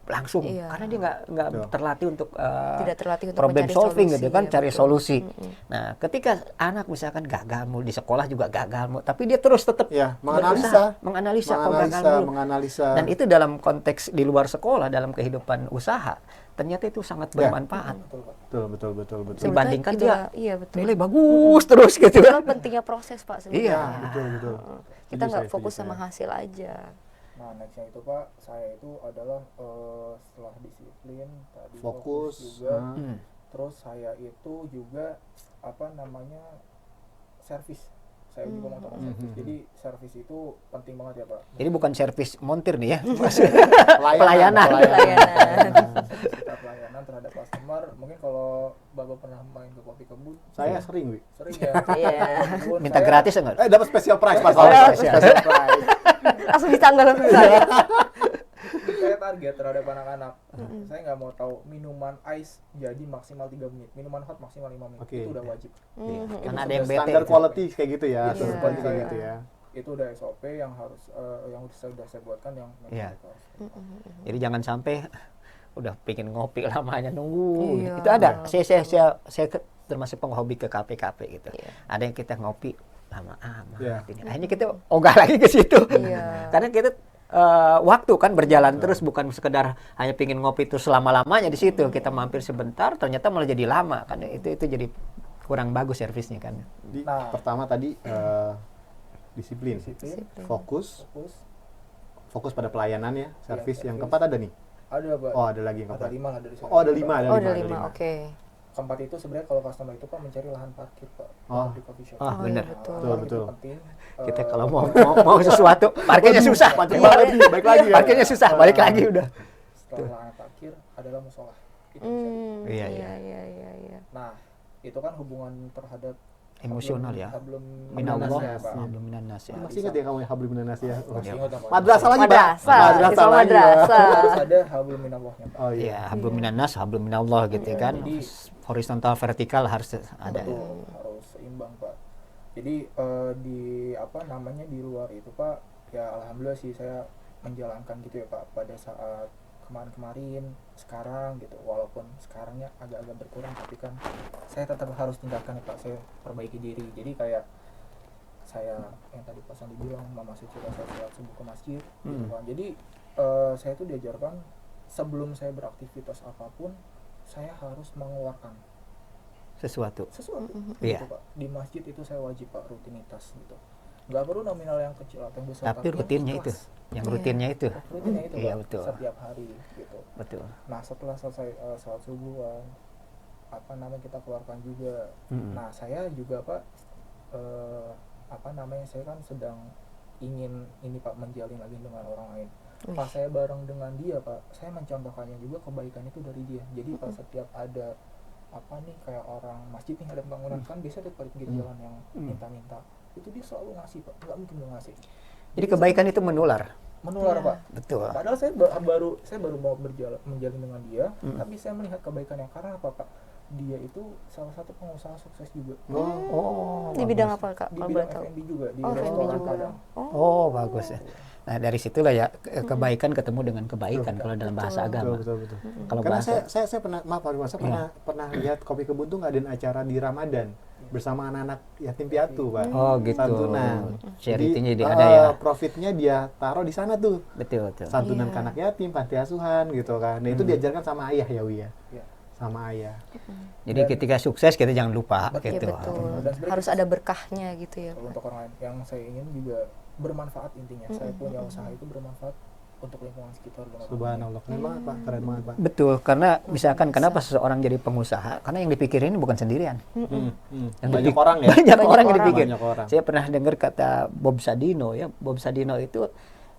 langsung. Iya. Karena dia nggak terlatih untuk Tidak terlatih untuk problem mencari solving solusi, gitu kan, ya, cari betul. solusi. Nah, ketika anak misalkan gagal mulu di sekolah juga gagal mulu, tapi dia terus tetap Ya, berusaha, menganalisa kok gagal mulu. menganalisa. Dan itu dalam konteks di luar sekolah, dalam kehidupan usaha, ternyata itu sangat Ya. bermanfaat. betul. Sebenarnya Dibandingkan itulah- dia iya betul. nilai bagus terus gitu Itulah kan. pentingnya proses Pak sebenarnya. Iya. Betul. Kita Setuju nggak saya, fokus setuju sama saya. hasil aja. Nah, nextnya itu Pak, saya itu adalah setelah disiplin, tadi Fokus. juga, Hmm. terus saya itu juga apa namanya servis. Saya juga mau tahu servis. Jadi servis itu penting banget ya Pak. Jadi bukan servis montir nih ya. Pelayanan. Pelayanan. Kita pelayanan terhadap customer. Mungkin kalau Bapak pernah main ke kopi kebun, Saya sering, Wi. sering ya. Iya. Kebun, Minta saya- gratis enggak? Dapat special prize pas Oh, awal. special. Special prize. Langsung ditanggal langsung saya. Saya target terhadap anak-anak. Saya nggak mau tahu minuman ice jadi maksimal 3 menit, minuman hot maksimal 5 menit. Oke. Itu udah wajib. Karena ada yang bete. Standar itu. quality kayak gitu ya, Iya. standar quality kayak gitu ya. Itu udah SOP yang harus yang sudah saya buatkan yang Iya. mereka harus. Jadi jangan sampai udah pengen ngopi lamanya nunggu. Iya. Itu ada. Saya termasuk penghobi ke kafe-kafe gitu. Iya. Ada yang kita ngopi lama amat. Iya. Ini. Akhirnya kita ogah lagi ke situ. Iya. Karena kita waktu kan berjalan terus, bukan sekedar hanya pingin ngopi terus selama-lamanya di situ. Kita mampir sebentar, ternyata malah jadi lama kan. Itu jadi kurang bagus servisnya kan. Di, Nah. pertama tadi disiplin, Disiplin, fokus pada pelayanan ya, servis. servis. Yang keempat ada nih. ada Pak. Oh, ada lagi yang Ada keempat. 5 lah dari saya. Oh, ada 5, ada Oh, 5. ada 5. Oke. Keempat itu sebenarnya kalau customer itu Pak mencari lahan parkir Pak Oh. di coffee shop. Ah, Oh, bener. iya, betul. Betul, betul. Itu penting. Kita kalau mau sesuatu, parkirnya susah. Pancing banget nih, baik lagi ya. Parkirnya susah, balik lagi udah. Setelah lahan parkir adalah musola. Itu bisa. Iya, Iya, iya. iya. Nah, itu kan hubungan terhadap Emosional ya. hablum Minallah, minannas ya, Pak. hablum minannas ya. Masih ingat ya kamu ya hablum minan nas ya? Masih ingat apa? Madrasah lagi, Pak. Madrasah, siswa lagi, Pak. madrasah. Harus ada hablum minallahnya Pak. Oh iya. Iya, hablum minannas, hablum minallah gitu kan. Jadi- Horizontal vertikal harus ada. Betul, harus seimbang Pak. Jadi di apa namanya di luar itu Pak, ya alhamdulillah sih saya menjalankan gitu ya Pak pada saat kemarin-kemarin, sekarang gitu. Walaupun sekarangnya agak-agak berkurang, tapi kan saya tetap harus tingkatkan ya Pak. Saya perbaiki diri. Jadi kayak saya yang tadi Pak Sandi bilang memasuki saya sholat subuh ke masjid gitu kan. Jadi saya tuh diajarkan sebelum saya beraktivitas apapun saya harus mengeluarkan Sesuatu. sesuatu Iya. gitu, Pak. Di masjid itu saya wajib Pak rutinitas gitu. Nggak perlu nominal yang kecil atau yang besar, Tapi yang rutinnya itu, ikhlas. yang rutinnya itu. Rutinnya itu Iya, Pak, betul. setiap hari gitu. Betul. Nah setelah selesai sholat subuhan apa namanya kita keluarkan juga. Mm-mm. Nah saya juga Pak apa namanya saya kan sedang ingin ini Pak menjalin lagi dengan orang lain. Pas saya bareng dengan dia Pak, saya mencontohkannya juga kebaikan itu dari dia. Jadi Pak setiap ada apa nih kayak orang masjid nih ada bangunan kan biasa tuh pada pinggir jalan yang minta-minta itu dia selalu ngasih Pak, nggak mungkin nggak ngasih. Jadi kebaikan itu menular. Menular Iya. Pak. Betul. Padahal saya baru mau menjalin dengan dia, tapi saya melihat kebaikan yang karena apa Pak? Dia itu salah satu pengusaha sukses juga. Oh, Di bidang apa Kak? Di Kalau bidang boleh tahu. F&B juga di Oh, F&B restoran juga. Padang. Oh, bagus ya. Nah, dari situlah ya kebaikan ketemu dengan kebaikan kalau dalam bahasa agama. Betul. Kalau Karena bahasa saya pernah, maaf Pak Ridwan, saya pernah lihat Kopi Kebun tuh ngadain acara di Ramadan bersama anak-anak yatim piatu, Pak. Oh, gitu. Santunan. Charity-nya jadi ada ya. Profitnya dia taruh di sana tuh. Betul. Santunan ke anak yatim, panti asuhan gitu kan. Nah, itu diajarkan sama ayah ya, Wi ya. Iya. Sama ayah. Jadi ketika sukses kita jangan lupa Iya gitu. betul. Dan sebenarnya Harus ada berkahnya gitu ya. Kalau untuk orang lain yang saya ingin juga bermanfaat intinya. Saya punya usaha itu bermanfaat untuk lingkungan sekitar dan orang lain. Subhanallah. Keren banget, Pak. Keren banget, Pak. Betul, karena misalkan kenapa seseorang jadi pengusaha? Karena yang dipikirin bukan sendirian. Yang Banyak dipik- orang ya. Banyak orang yang dipikir. Banyak orang. Saya pernah dengar kata Bob Sadino ya. Bob Sadino itu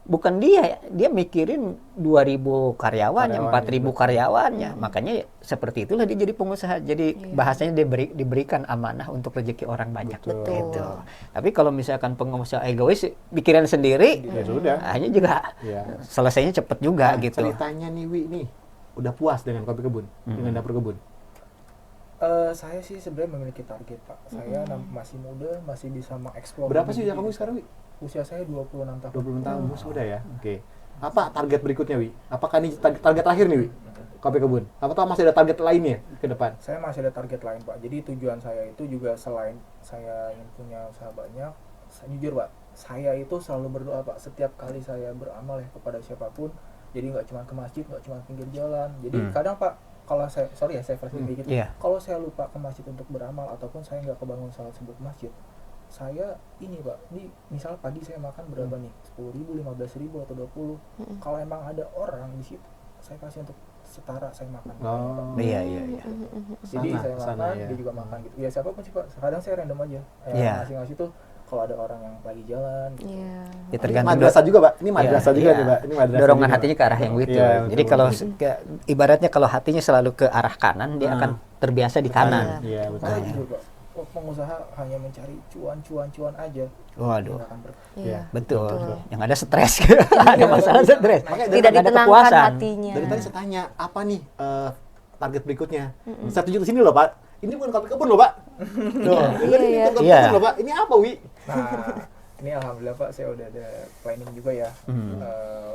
bukan dia mikirin 2.000 karyawannya, 4.000 karyawannya. Makanya seperti itulah dia jadi pengusaha. Jadi bahasanya diberikan amanah untuk rezeki orang banyak. Betul. Gitu. Tapi kalau misalkan pengusaha egois, pikiran sendiri, Ya sudah. hanya juga Iya. selesainya cepat juga gitu. Ceritanya nih Wi nih, udah puas dengan kopi kebun, dengan dapur kebun? Saya sih sebenarnya memiliki target Pak. Saya masih muda, masih bisa mengeksplor. Berapa sih usia lebih kamu tinggi. sekarang Wi? Usia saya 26 tahun. 26 tahun, masih muda ya? Oke. Apa target berikutnya Wi? Apakah ini target terakhir nih Wi? Kopi kebun? Atau masih ada target lainnya ke depan? Saya masih ada target lain Pak. Jadi tujuan saya itu juga selain saya ingin punya usaha banyak, jujur Pak, saya itu selalu berdoa Pak. Setiap kali saya beramal ya kepada siapapun, jadi nggak cuma ke masjid, nggak cuma pinggir jalan. Jadi kadang Pak, kalau saya, sorry ya saya flashback dikit. Iya. Kalau saya lupa ke masjid untuk beramal ataupun saya nggak kebangun salat subuh ke masjid, saya ini Pak, ini misal pagi saya makan berapa nih? 10.000, 15.000 atau 20. Kalau emang ada orang di situ, saya kasih untuk setara saya makan. Oh. Iya. Jadi Sana, saya sana, makan, ya. dia juga makan gitu. Ya siapapun sih Pak, kadang saya random aja. Iya. Ngasih-ngasih tuh kalau ada orang yang lagi jalan gitu. Iya. Ya tergantung Madrasah juga Pak? Ini madrasah Iya, juga iya. nih Pak? Ini madrasah Dorongan juga, hatinya Pak? ke arah yang itu. Iya, Jadi betul. kalau ibaratnya kalau hatinya selalu ke arah kanan, dia akan terbiasa di kanan. Iya, betul. Kalau jujur Pak, pengusaha hanya mencari cuan aja. Waduh. Nggak akan Iya. Betul. Yang ada stres. Ada masalah stres. Makanya Tidak Nggak ada ditenangkan kepuasan. hatinya. Dari tadi saya tanya, apa nih target berikutnya? Saya tunjuk ke sini loh Pak. Ini bukan kopi kebun loh Pak. Tuh, ini bukan kopi Iya. kebun loh Pak. Ini apa Wi? Nah, ini alhamdulillah Pak, saya udah ada planning juga ya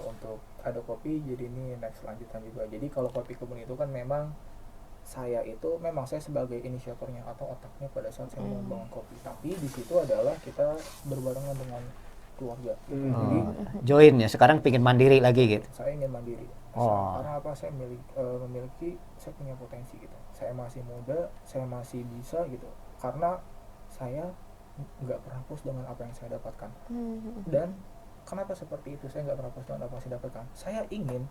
untuk ada kopi. Jadi ini next lanjutan juga. Jadi kalau kopi kebun itu kan memang saya sebagai inisiatornya atau otaknya pada saat saya membangun kopi. Tapi di situ adalah kita berbarengan dengan keluarga. Jadi Join ya. Sekarang pingin mandiri lagi gitu. saya ingin mandiri. Oh. Karena apa? Saya saya punya potensi gitu. Saya masih muda, saya masih bisa gitu. Karena saya nggak pernah puas dengan apa yang saya dapatkan. Dan kenapa seperti itu? Saya nggak pernah puas dengan apa yang saya dapatkan. Saya ingin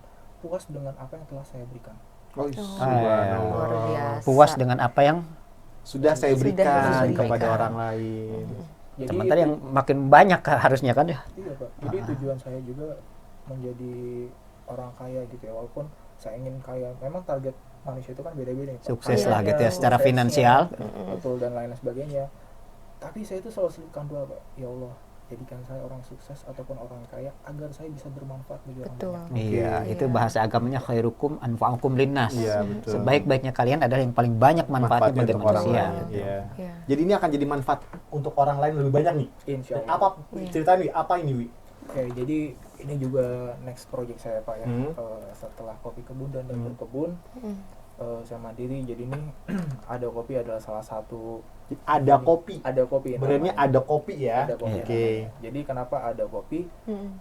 puas dengan apa yang telah saya berikan. Oh, Luar biasa. Puas dengan apa yang sudah saya Sudah berikan diberikan. kepada orang lain. Jadi teman tadi yang makin banyak harusnya kan ya. iya Pak. Jadi tujuan saya juga menjadi orang kaya gitu ya. Walaupun saya ingin kaya, memang target manusia itu kan beda-beda nih, Pak. Sukses lah Kayanya, gitu ya, secara suksesnya, finansial. betul, dan lain sebagainya. Tapi saya itu selalu selipkan doa Pak, ya Allah jadikan saya orang sukses ataupun orang kaya agar saya bisa bermanfaat bagi orang Betul. banyak. Iya, itu bahasa agamanya khairukum anfa'ukum linnas. Iya, betul. Sebaik-baiknya kalian adalah yang paling banyak manfaatnya bagi untuk orang manusia. lain. Iya. Iya. Jadi ini akan jadi manfaat untuk orang lain lebih banyak nih. Insya Dan Allah. apa ceritanya Wi? Apa ini Wi? Oke, jadi ini juga next project saya Pak ya. Hmm. Setelah kopi kebun dan dapur kebun, saya mandiri. Jadi ini ada kopi adalah salah satu. Ada kopi. Ada kopi. Sebenarnya namanya. ada kopi ya. Ada kopi. Oke. namanya. Jadi kenapa ada kopi?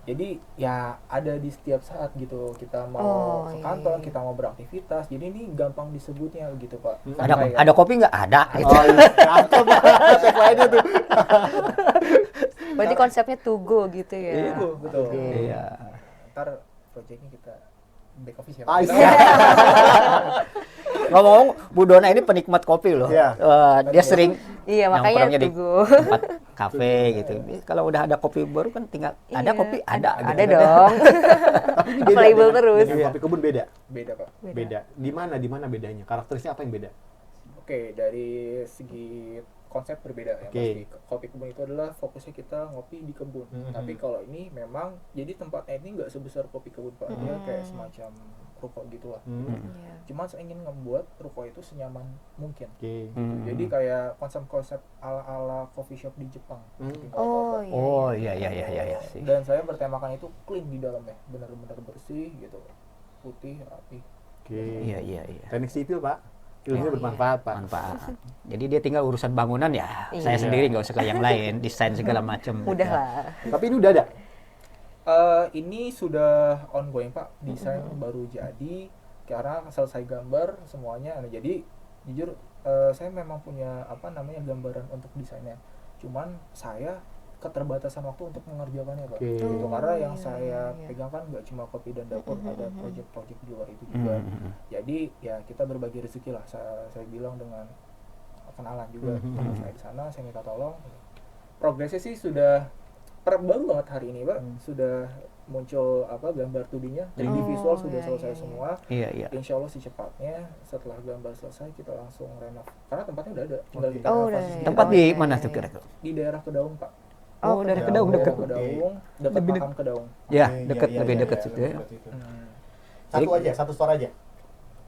Jadi ya ada di setiap saat gitu. Kita mau ke kantor, kita mau beraktivitas. Jadi ini gampang disebutnya gitu Pak. Ada kopi nggak? Ada. Gitu. Oh iya, cakep banget tagline-nya tuh. Berarti konsepnya to go gitu ya. Betul. Iya. Ntar projectnya kita back office ya. Ah, Pak. iya. Ngomong, Bu Dona ini penikmat kopi loh. Iya. Dia sering Iya, makanya nongkrongnya di to go. tempat kafe gitu. Kalau udah ada kopi baru kan tinggal ada Iya, kopi, ada. Ada dong. Tapi ini beda Available dengan- terus. dengan kopi kebun beda. Beda Pak. Beda. Di mana bedanya? Karakteristik apa yang beda? Oke, dari segi konsep berbeda ya. Oke. Pasti kopi kebun itu adalah fokusnya kita ngopi di kebun. Tapi kalau ini memang jadi tempatnya ini nggak sebesar kopi kebun Pak. Dia kayak semacam ruko gitulah. Iya. Cuman saya ingin membuat ruko itu senyaman mungkin. Oke. Jadi kayak konsep-konsep ala-ala coffee shop di Jepang. Mungkin Oh kalau tahu, Pak. iya. Oh iya iya sih. Dan saya bertemakan itu clean di dalamnya, benar-benar bersih gitu, putih, rapi. Oke. Iya. Teknik sipil Pak. Ilmunya bermanfaat Pak. Manfaat. Jadi dia tinggal urusan bangunan ya. Saya Iya. sendiri nggak usah ke yang lain, desain segala macam. Mudah lah. Tapi ini udah ada. Ini sudah ongoing Pak, desain baru jadi, karena selesai gambar semuanya. Nah, jadi jujur saya memang punya gambaran untuk desainnya. Cuman saya keterbatasan waktu untuk mengerjakannya Pak. Oke. Gitu, karena yang iya, saya iya. pegang kan nggak cuma kopi dan dapur, ada project-project di luar itu juga. Jadi ya kita berbagi rezeki lah. Saya bilang dengan kenalan juga. Saya di sana, saya minta tolong. Progresnya sih sudah baru banget hari ini Pak, sudah muncul apa gambar 2D-nya, 3D visual sudah selesai semua. Iya, iya. Insya Allah secepatnya setelah gambar selesai kita langsung renov. Karena tempatnya udah ada, tinggal kita Oh, renovasi udah sedikit. ada. Tempat di iya, mana iya, tuh iya. kira-kira? Di daerah Kedaung, Pak. Oh, dari Kedaung Daerah dekat. Kedaung, dekat Lebih makam Kedaung. Ya, Oke, dekat iya, lebih iya, dekat iya, situ lebih ya. dekat situ. Hmm. Satu aja, satu store aja.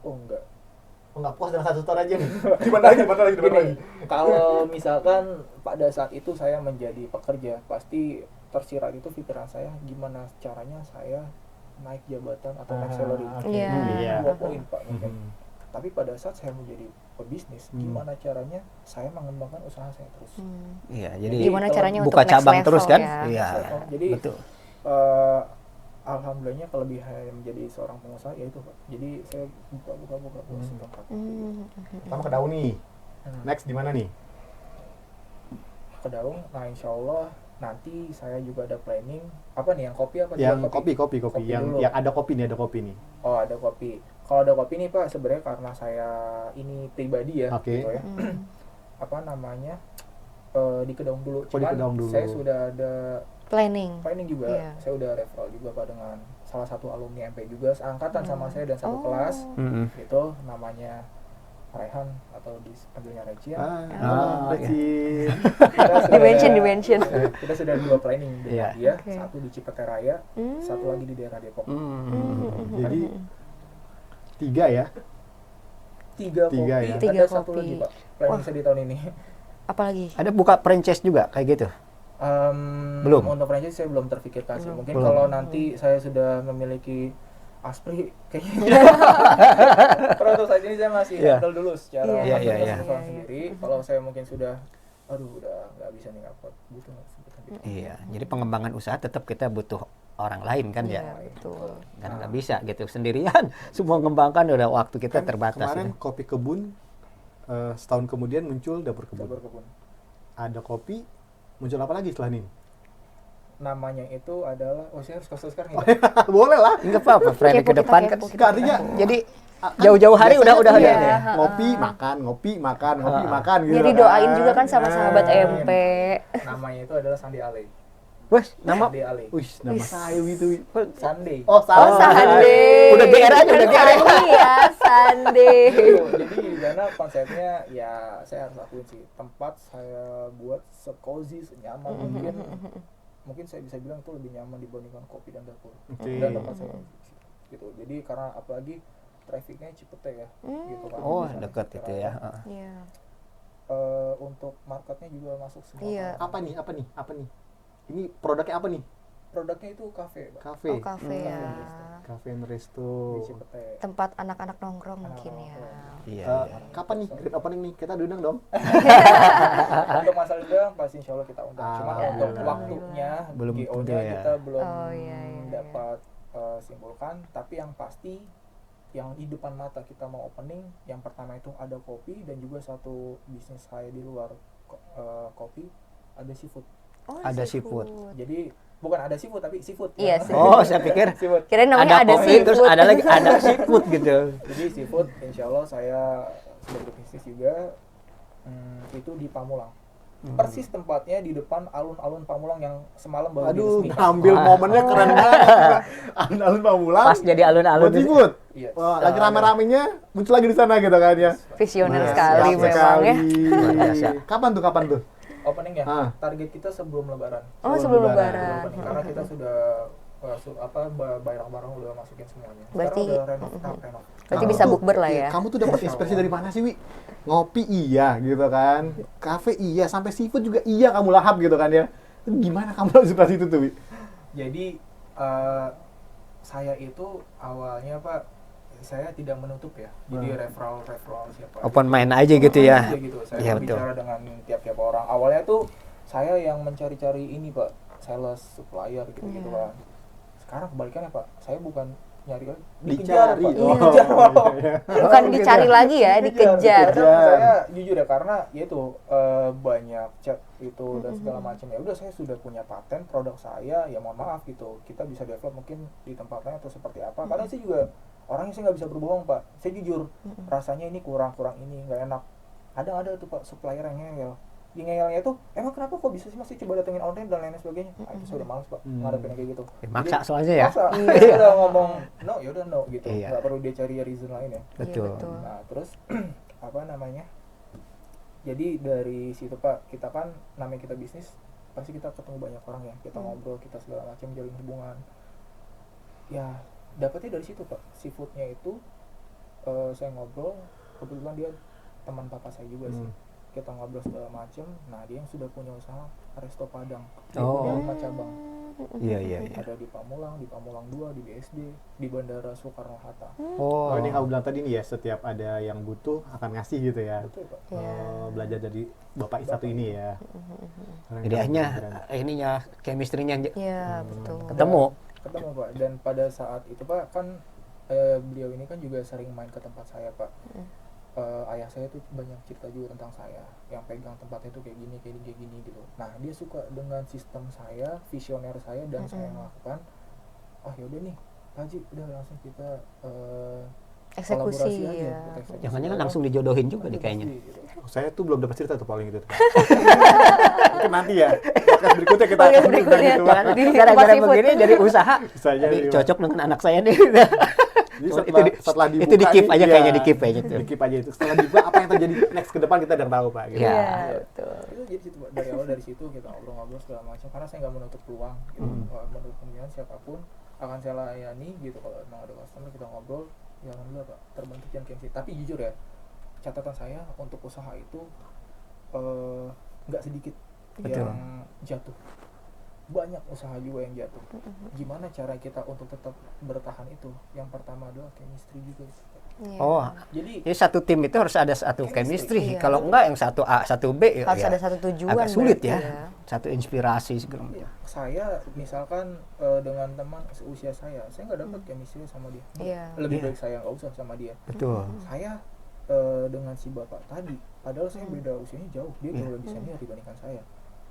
Oh enggak. Oh, nggak puas dengan satu store aja nih. Gimana lagi? Gini, kalau misalkan pada saat itu saya menjadi pekerja, pasti tersirat itu pikiran saya gimana caranya saya naik jabatan atau naik salary. oke. Iya. Iya. 2 poin Pak mungkin. Mhm. Tapi pada saat saya menjadi pebisnis, gimana caranya saya mengembangkan usaha saya terus. Iya, jadi Gimana caranya untuk buka next cabang level terus kan? ya? Iya. Jadi Betul. alhamdulillahnya kelebihan menjadi seorang pengusaha yaitu Pak. Jadi saya buka setempat. Pertama Kedaung nih. Next di mana nih? Kedaung. Nah, insya Allah nanti saya juga ada planning apa nih yang kopi apa Yang jual kopi. Kopi Yang dulu. ada kopi nih, ada kopi nih. Oh, ada kopi. Kalau ada kopi nih Pak, sebenarnya karena saya ini pribadi ya, Oke. gitu ya. Apa namanya? Di Kedaung dulu. Oh, di Kedaung dulu. Saya sudah ada Planning. planning juga. Iya. Saya udah referral juga Pak dengan salah satu alumni MP juga, seangkatan sama saya dan satu kelas. Mhm. Itu namanya Raihan atau dipanggilnya Recin. Recin. Dimension. Kita sudah 2 planning dengan Iya. dia, Oke. satu di Cipete Raya, satu lagi di daerah Depok. Jadi 3 ya. 3 kopi, Tiga ya. Tiga ada satu kopi. lagi Pak, planning saya di tahun ini. Apalagi? Ada buka franchise juga kayak gitu. Belum? Untuk franchise saya belum terpikirkan sih. Mungkin Belum. kalau nanti saya sudah memiliki Aspri kayaknya. Kalau untuk saat ini saya masih Iya. handle dulu secara Iya, iya, iya. perusahaan sendiri. Kalau saya mungkin sudah udah nggak bisa nih ngupload butuh sebutan gitu. Iya, jadi pengembangan usaha tetap kita butuh orang lain kan Iya, ya. betul. Kan nggak bisa gitu sendirian. Semua mengembangkan udah waktu kita Kan terbatas. kemarin ya. kopi kebun, setahun kemudian muncul dapur kebun. Dapur kebun. Ada kopi, muncul apa lagi setelah ini? Namanya itu adalah saya harus kasih sekarang ya. Boleh lah. Nggak apa-apa, Freddy Kepo, ke kita depan kan. kepo, kita Nggak, artinya Jadi kan jauh-jauh hari biasanya udah tuh ada ya, ya. ngopi makan, ngopi makan, ngopi makan gitu. Ya didoain juga kan sama sahabat Ah. MP. Namanya itu adalah Sandi Ale. Wes, nama Sandi Ale. Wih, nama saya gitu. Sandi. Oh, salah. Sande. Udah GR aja, udah GR. Iya, Sande. Jadi di sana konsepnya ya saya harus akuin sih, tempat saya buat se-cozy, senyaman mungkin saya bisa bilang itu lebih nyaman dibandingkan kopi dan dapur. Oke. Dan tempat saya gitu. Jadi karena apalagi trafficnya Cipete ya, gitu kan. Oh, Di sana dekat Cipete itu Raya. ya. Iya. Untuk marketnya juga masuk semua. Iya. Apa nih? Apa nih? Apa nih? Ini produknya apa nih? Produknya itu kafe, Pak. Kafe. Oh, kafe ya. Kafe and resto. Di Cipete. Tempat anak-anak nongkrong mungkin ya. Iya, Eh, iya. kapan nih grand opening nih? Kita diundang dong. Untuk masalah undang pasti insya Allah kita undang. Cuma Alhamdulillah. untuk waktunya Belum GO-nya tentu ya. kita belum Oh, iya, iya, iya. dapat simpulkan. Tapi yang pasti yang di depan mata kita mau opening, yang pertama itu ada kopi dan juga satu bisnis saya di luar kopi, ada seafood. Oh, Ada seafood. Jadi bukan ada seafood tapi seafood. Iya, Ya. sih. Oh, saya pikir Seafood. Kirain namanya ada kopi, seafood. terus ada lagi ada seafood gitu. Jadi seafood insya Allah saya sudah berbisnis juga. Itu di Pamulang. Persis tempatnya di depan alun-alun Pamulang yang semalam baru Aduh, diresmikan. ngambil momennya keren banget. Alun-alun Pamulang. Pas jadi alun-alun Buat seafood. Iya. Wah, lagi rame-ramenya muncul lagi di sana gitu kan ya. Visioner Nah, sekali Siap memang sekali. ya. Luar biasa. Kapan tuh? Openingnya Ah. target kita sebelum Lebaran. Oh, sebelum Lebaran. lebaran. Opening. Karena kita sudah barang-barang udah masukin semuanya. Berarti- Sekarang udah renov. Berarti Kamu bisa tuh- bukber lah ya. Kamu tuh dapat inspirasi dari mana sih, Wi? Ngopi iya gitu kan. Kafe iya, sampai seafood juga iya kamu lahap gitu kan ya. Itu gimana kamu dapat inspirasi itu tuh, Wi? Jadi saya itu awalnya Pak, saya tidak menutup ya. Jadi referral siapa. Open mind aja gitu ya. Aja gitu. Saya Iya, betul. bicara dengan tiap-tiap orang. Awalnya tuh saya yang mencari-cari ini Pak, sales, supplier gitu-gitu Iya. kan. Sekarang kebalikannya Pak, saya bukan nyari lagi, Dicari. Pak. Oh, Dikejar, Pak. iya. Bukan dicari lagi ya, dikejar. Kadang saya jujur ya, karena ya itu banyak chat itu dan segala macam. Ya udah, saya sudah punya paten produk saya, ya mohon maaf gitu, kita bisa develop mungkin di tempat lain atau seperti apa. Karena saya juga orangnya, saya nggak bisa berbohong Pak, saya jujur rasanya ini kurang ini nggak enak. Kadang ada tuh Pak supplier yang ngeyel, di ngeyelnya itu emang kenapa kok bisa sih masih coba datengin online dan lain sebagainya. Nah, itu saya udah males pak ngadepin kayak gitu. Maksa soalnya ya. Maksa. Dia udah ngomong no, yaudah no gitu. Iya. Nggak perlu dia cari reason lain ya. Betul. betul. Nah terus apa namanya? Jadi dari situ pak, kita kan namanya kita bisnis, pasti kita ketemu banyak orang ya. Kita ngobrol, kita segala macam jalin hubungan. Ya dapetnya dari situ pak. Seafoodnya itu saya ngobrol, kebetulan dia teman papa saya juga sih. Kita ngobrol segala macam. Nah dia yang sudah punya usaha resto Padang. Dia Oh. punya 5 cabang. Iya. Ada di Pamulang 2, di BSD, di Bandara Soekarno-Hatta. Oh, Oh, ini kamu bilang tadi nih ya, setiap ada yang butuh akan ngasih gitu ya. Betul pak. Belajar dari bapak satu ini ya. Keren, jadi keren, akhirnya keren. ininya chemistry-nya Iya, betul. ketemu. Ketemu pak. Dan pada saat itu pak kan beliau ini kan juga sering main ke tempat saya pak. Ayah saya tuh banyak cerita juga tentang saya, yang pegang tempatnya tuh kayak gini gitu. Nah dia suka dengan sistem saya, visioner saya dan saya yang lakukan. Oh yaudah nih Pak Haji, udah langsung kita Eksekusi, kolaborasi aja, ya. kita eksekusi. Jangan-jangan langsung dijodohin juga nih kayaknya. Gitu. Saya tuh belum dapat cerita tuh paling itu. Mungkin nanti ya. Podcast berikutnya kita Podcast akan berikutnya. gitu. Jangan di Gara-gara seafood. begini jadi usaha. Bisa jadi, Ini Pak. cocok dengan anak saya nih. Jadi Cuman setelah dibuka itu di-keep nih, aja iya, kayaknya, di-keep aja tuh. Di-keep aja itu. Setelah dibuka apa yang terjadi next ke depan kita udah tahu Pak. Gitu. Iya. Iya, betul. Itu jadi situ Pak. Dari awal dari situ kita ngobrol-ngobrol segala macam, karena saya nggak menutup peluang gitu. Kalau menutup kemungkinan siapapun akan saya layani gitu. Kalau memang ada customer kita ngobrol, ya alhamdulillah Pak, terbentuk yang chemistry. Tapi jujur ya, catatan saya untuk usaha itu nggak sedikit Betul. yang jatuh, banyak usaha juga yang jatuh. Gimana cara kita untuk tetap bertahan itu? Yang pertama adalah chemistry juga. Iya. Oh, Jadi jadi satu tim itu harus ada satu chemistry. Iya. Kalau enggak yang satu A, satu B Harus ya ada satu tujuan agak sulit berarti ya. ya. Satu inspirasi segala macam. saya misalkan dengan teman seusia saya nggak dapat chemistry sama dia. Iya. Lebih Iya. baik saya nggak usah sama dia. Betul. Saya dengan si bapak tadi, padahal saya beda usianya jauh, dia jauh lebih senior dibandingkan saya,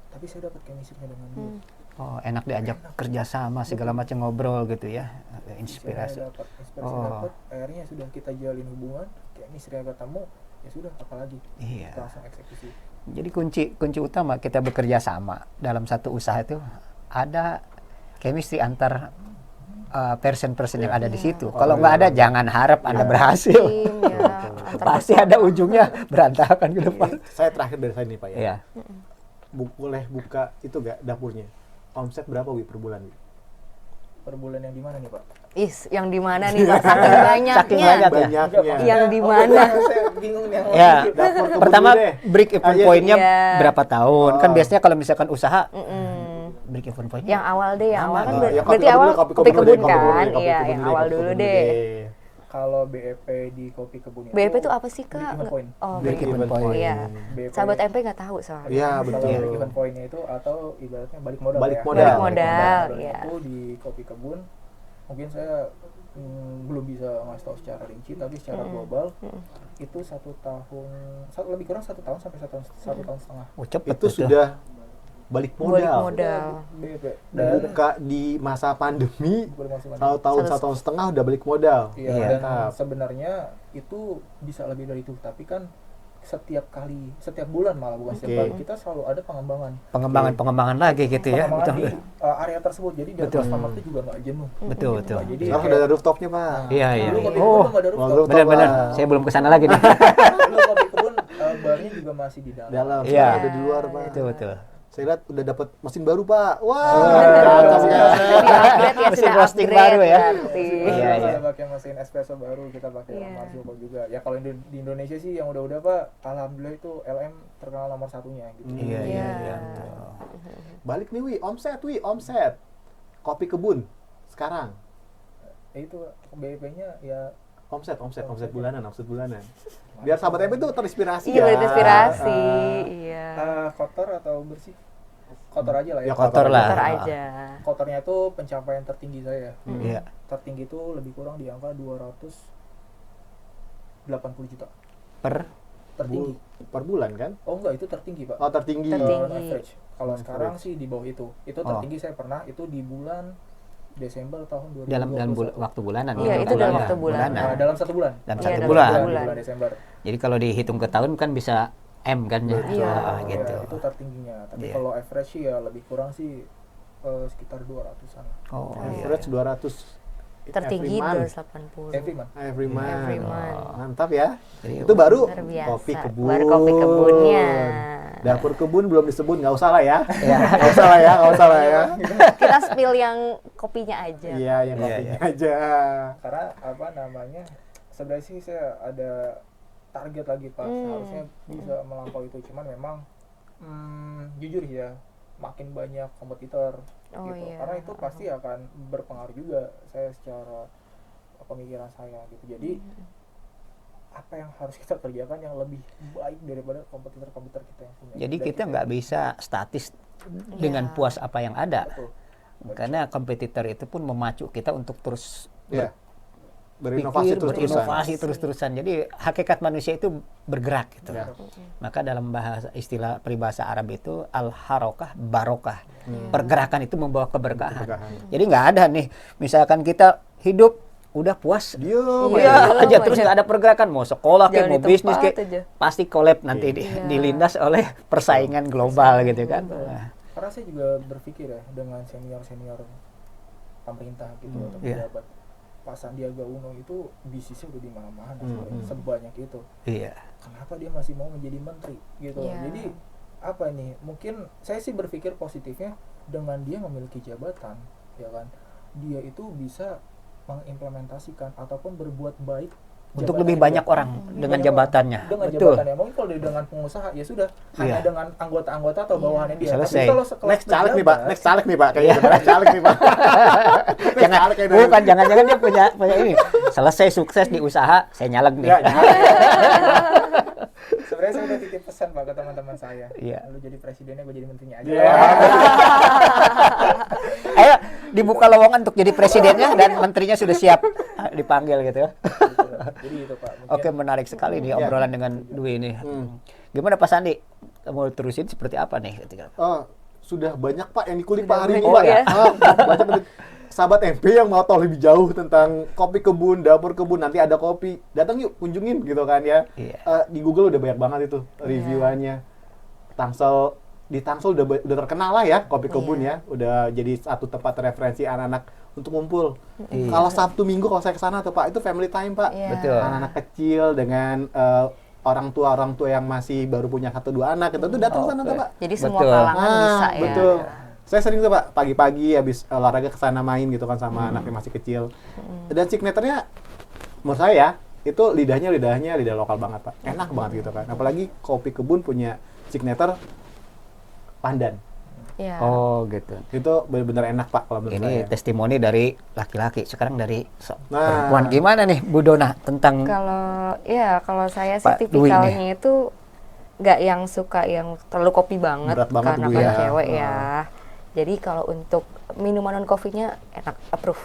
tapi saya dapat chemistry dengan dia. Oh, enak diajak kerja sama segala macam ngobrol gitu ya. Ada inspirasi. Saya dapat inspirasi, Oh. dapat, akhirnya sudah kita jalin hubungan, chemistry yang ketemu, ya sudah apalagi Iya. kita langsung eksekusi. Jadi kunci utama kita bekerja sama dalam satu usaha itu ada chemistry antar person-person yang ada di situ. Kalau nggak ada, jangan harap Anda berhasil. Tim ya. antar Pasti ada ujungnya berantakan ke depan. Saya terakhir dari saya nih Pak ya. Iya. Boleh buka itu gak dapurnya? Omset berapa Wi per bulan Wi? Per bulan yang di mana nih Pak? Is, yang di mana nih Pak? Saking banyaknya. Saking banyak. Banyaknya. Yang di mana? Saya bingung nih yang Ya, Dapur kebun pertama dulu deh. break even Iya. point-nya Iya. berapa tahun? Kan biasanya kalau misalkan usaha break even point-nya Yang awal deh, yang awal kan Ya, berarti kopi awal dulu, kopi dulu kebun deh, kopi kan? dulu deh, Iya, kopi yang kebun awal kopi dulu kebun deh. Kalau BEP di kopi kebun BEP itu apa sih Break Kak? even point. Oh, break break even point. Iya. BEP. Sahabat MP nggak tahu soalnya. Iya, Kalau betul. break even point-nya itu atau ibaratnya balik modal Balik ya. modal. Balik modal, Dan iya. itu di kopi kebun mungkin saya belum bisa ngasih tahu secara rinci, tapi secara global itu 1 tahun, lebih kurang 1 tahun sampai 1 tahun setengah. Oh, cepet Itu tuh. sudah balik Balik modal. modal. BEP. Dan buka di masa pandemi, Baru masuk lagi. 1 tahun, Satu- 1 tahun setengah udah balik modal. Iya, Iya. dan sebenarnya itu bisa lebih dari itu, tapi kan setiap bulan malah bukan setiap Oke. kali, kita selalu ada pengembangan Pengembangan lagi gitu ya. pengembangan Betul. di area tersebut, jadi biar Betul. customer itu juga nggak jenuh. Betul, Gitu, betul. Pak. Jadi Sekarang sudah ada rooftopnya Pak. Iya, iya. dulu kopi Oh, kebun nggak ada rooftop. rooftop. Benar-benar. Pak. Saya belum kesana lagi nih. Dulu kopi kebun barnya juga masih di dalam. Dalam, Iya. ada di luar Pak. Betul, betul. Saya lihat udah dapat mesin baru Pak. Wah, Sudah cakep ya. upgrade ya, Mesin sudah roasting upgrade baru ya. berarti. Iya, iya. Kita pakai mesin espresso baru, kita pakai Iya. Marzuko juga. Ya kalau di Indonesia sih yang udah Pak, alhamdulillah itu LM terkenal nomor satunya gitu. Iya, iya, Iya. iya. Balik nih Wi, omset. Kopi kebun sekarang. Itu BEP-nya ya Omset bulanan. Biar sahabat MP tuh terinspirasi Iya, ya. berinspirasi. Iya. kotor atau bersih? Kotor aja lah ya. Ya, Kotor lah. Kotor aja. Kotornya itu pencapaian tertinggi saya. Iya. Tertinggi itu lebih kurang di angka 280 juta. Per Tertinggi. Per bulan kan? Oh enggak, itu tertinggi Pak. Oh, tertinggi. Tertinggi. Average. Kalau Average. sekarang sih di bawah itu. Itu Oh. tertinggi saya pernah itu di bulan Desember tahun 2021. dalam waktu bulanan. Iya, ya, itu dalam bulanan. waktu bulanan. Dalam 1 bulan. Dalam Iya, satu dalam bulan. satu Di bulan. bulan Desember. Jadi kalau dihitung ke tahun kan bisa M kan ya. Betul. Ah, Ya, gitu. itu tertingginya. Tapi Iya. kalau average sih ya lebih kurang sih sekitar 200-an. Oh, iya. Average 200 Tertinggi every month. 280. Every month. Every month. Every month. Oh, mantap ya. Jadi, Itu baru Luar biasa. kopi kebun. Baru kopi kebunnya. Dapur kebun belum disebut, nggak usah lah ya. Nggak usah lah ya, nggak usah lah ya. Kita spill yang kopinya aja. Iya, yang Iya, kopinya iya. aja. Karena apa namanya? Sebenarnya sih saya ada target lagi Pak, seharusnya bisa melampaui itu, cuman memang jujur ya makin banyak kompetitor Oh, gitu. iya. Karena itu pasti akan berpengaruh juga saya secara pemikiran saya gitu. Jadi apa yang harus kita kerjakan yang lebih baik daripada kompetitor-kompetitor kita yang punya. Jadi Dan kita nggak bisa statis dengan Iya. puas apa yang ada. betul. Karena kompetitor itu pun memacu kita untuk terus Iya. Berinovasi berpikir, terus-terusan. berinovasi terus-terusan. Jadi hakikat manusia itu bergerak gitu. Ya. Maka dalam bahasa istilah peribahasa Arab itu al-harokah barokah. Pergerakan itu membawa keberkahan. Keberkahan. Jadi nggak ada nih, misalkan kita hidup udah puas Diem iya Iya, aja terus nggak ada pergerakan, mau sekolah kayak Jangan mau di bisnis tempat kayak aja. pasti collab nanti Iya. dilindas oleh persaingan global gitu kan. Nah, Karena saya juga berpikir ya dengan senior-senior pemerintah gitu atau Iya. pejabat. Pak Sandiaga Uno itu bisnisnya udah di mana-mana sebenarnya, Hmm. sebanyak itu. iya. Kenapa dia masih mau menjadi menteri gitu? Iya. Jadi apa nih? Mungkin saya sih berpikir positifnya dengan dia memiliki jabatan, ya kan? Dia itu bisa mengimplementasikan ataupun berbuat baik Untuk jabatannya lebih dia. banyak orang dengan Banyak jabatannya. dengan Betul. jabatannya. Mungkin kalau dia dengan pengusaha ya sudah hanya Iya. dengan anggota-anggota atau bawahannya dia. Selesai. Tapi kalau sekelas Next caleg nih Pak, pejabat, next caleg nih Pak, kayaknya next caleg nih Pak. Jangan, caleg kayak bukan jangan-jangan dia punya ini. Selesai sukses di usaha, saya nyaleg nih. Ya, jangan. sebenarnya saya udah titip pesan Pak ke teman-teman saya. Iya. Lu jadi presidennya, gue jadi menterinya aja. Iya. Ayo dibuka lowongan untuk jadi presidennya dan menterinya sudah siap dipanggil gitu. Gitu. Jadi itu Pak. Mungkin Oke, menarik sekali nih Iya. obrolan dengan Dwi ini. Gimana Pak Sandi? Mau terusin seperti apa nih ketika? Oh, sudah banyak Pak yang dikulik Sudah Pak hari ini banyak Pak. ya. Banyak banget. Sahabat MP yang mau tahu lebih jauh tentang kopi kebun, dapur kebun, nanti ada kopi, datang yuk kunjungin gitu kan ya. Iya. Di Google udah banyak banget itu reviewannya. Tangsel di Tangsel udah terkenal lah ya kopi kebun ya, udah jadi satu tempat referensi anak-anak untuk ngumpul. Iya. Kalau Sabtu Minggu kalau saya ke sana tuh Pak, itu family time Pak. Iya. Betul. Anak-anak kecil dengan orang tua yang masih baru punya 1-2 anak itu tuh datang sana tuh Pak. Jadi semua Betul. kalangan bisa ya. Betul. Saya sering tuh Pak, pagi-pagi habis olahraga ke sana main gitu kan sama anak yang masih kecil. Dan signaturenya menurut saya itu lidah lokal banget Pak. Enak banget gitu kan. Apalagi kopi kebun punya signature pandan. Iya. Oh, gitu. Itu benar-benar enak Pak kalau menurut Ini saya. testimoni dari laki-laki, sekarang dari Nah. perempuan. Gimana nih Bu Dona tentang Kalau saya sih Pak Dwi tipikalnya itu nggak yang suka yang terlalu kopi banget, Berat banget karena Bu kan ya. cewek ya. Jadi kalau untuk minuman non coffee-nya enak, approve.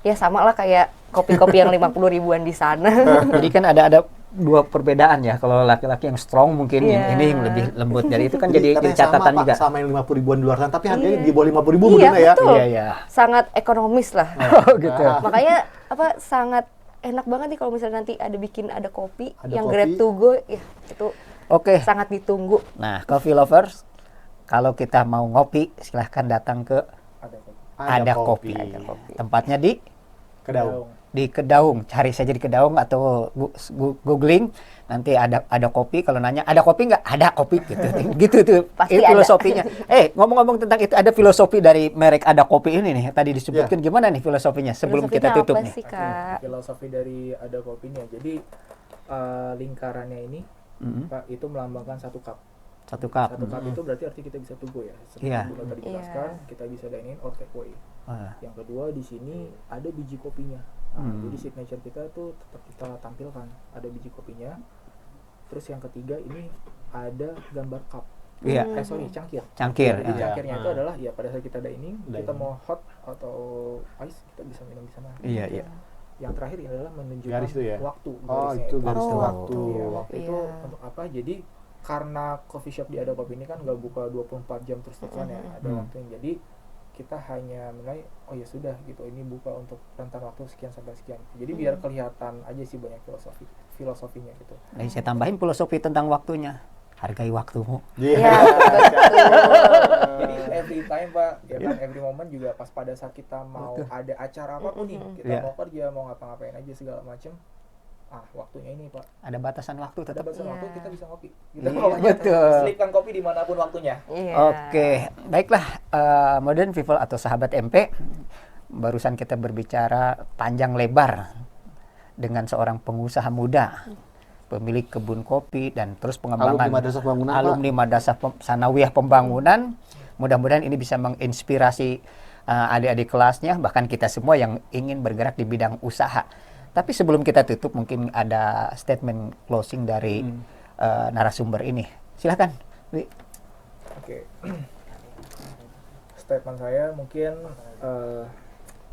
Ya sama lah kayak kopi-kopi yang 50 ribuan di sana. jadi kan ada dua perbedaan ya. Kalau laki-laki yang strong mungkin Iya. ini yang lebih lembut. Jadi itu kan jadi katanya catatan sama, juga. Pak, sama yang 50 ribuan di luar sana, tapi harganya Iya. di bawah 50 ribu Iya, bener ya. betul. Iya, iya. Sangat ekonomis lah. Oh, gitu. Makanya sangat enak banget nih kalau misalnya nanti ada kopi Ada yang kopi. grab to go, ya itu Oke. sangat ditunggu. Nah, coffee lovers, kalau kita mau ngopi, silahkan datang ke ada kok. Ada Kopi. Tempatnya di Kedaung. Kedaung. Cari saja di Kedaung atau googling, nanti ada kopi. Kalau nanya ada kopi nggak? Ada kopi gitu. Gitu tuh. Pasti Itu ada. filosofinya. Ngomong-ngomong tentang itu, ada filosofi dari merek Ada Kopi ini nih. Tadi disebutkan gimana nih filosofinya sebelum kita Filosofinya tutup apa nih? sih, Kak? Filosofi dari ada kopinya. Jadi lingkarannya ini Pak itu melambangkan satu cup. Satu cup. Satu cup itu berarti arti kita bisa to go ya. Seperti Iya. yang tadi dijelaskan, kita bisa dine in or take away. Wah. Yang kedua di sini ada biji kopinya. Jadi signature kita tuh tetap kita tampilkan, ada biji kopinya. Terus yang ketiga ini ada gambar cup. Iya. Cangkir. Cangkir. Jadi Iya. cangkirnya itu adalah ya pada saat kita dining, kita Dining. mau hot atau ice kita bisa minum di sana. Iya, iya. Yang terakhir adalah menunjukkan Garis itu ya? waktu. Oh, garisnya itu garis Oh, waktu. Iya, waktu itu Iya. untuk apa? Jadi karena coffee shop di Ada Kopi ini kan nggak buka 24 jam terus-terusan ya, ada waktunya. Jadi kita hanya menilai oh ya sudah gitu, ini buka untuk rentang waktu sekian sampai sekian. Jadi biar kelihatan aja sih banyak filosofinya gitu. Nah, saya tambahin filosofi tentang waktunya. Hargai waktumu. Iya. Ya, Jadi every time Pak, ya kan every moment juga pas pada saat kita mau ada acara apapun nih, kita Iya. mau kerja, mau ngapa-ngapain aja segala macem, waktunya ini Pak. Ada batasan waktu Ada tetap. batasan Iya. waktu, kita bisa ngopi. Kita Iya, mau betul. selipkan kopi dimanapun waktunya. Iya. Oke, baiklah Modern People atau sahabat MP. Barusan kita berbicara panjang lebar dengan seorang pengusaha muda, pemilik kebun kopi dan terus pengembangan Alumni Madrasah Pembangunan, Pak. alumni Madrasah Sanawiyah Pembangunan. Mudah-mudahan ini bisa menginspirasi adik-adik kelasnya, bahkan kita semua yang ingin bergerak di bidang usaha. Tapi sebelum kita tutup, mungkin ada statement closing dari narasumber ini. Silakan, Wi. Oke. Statement saya mungkin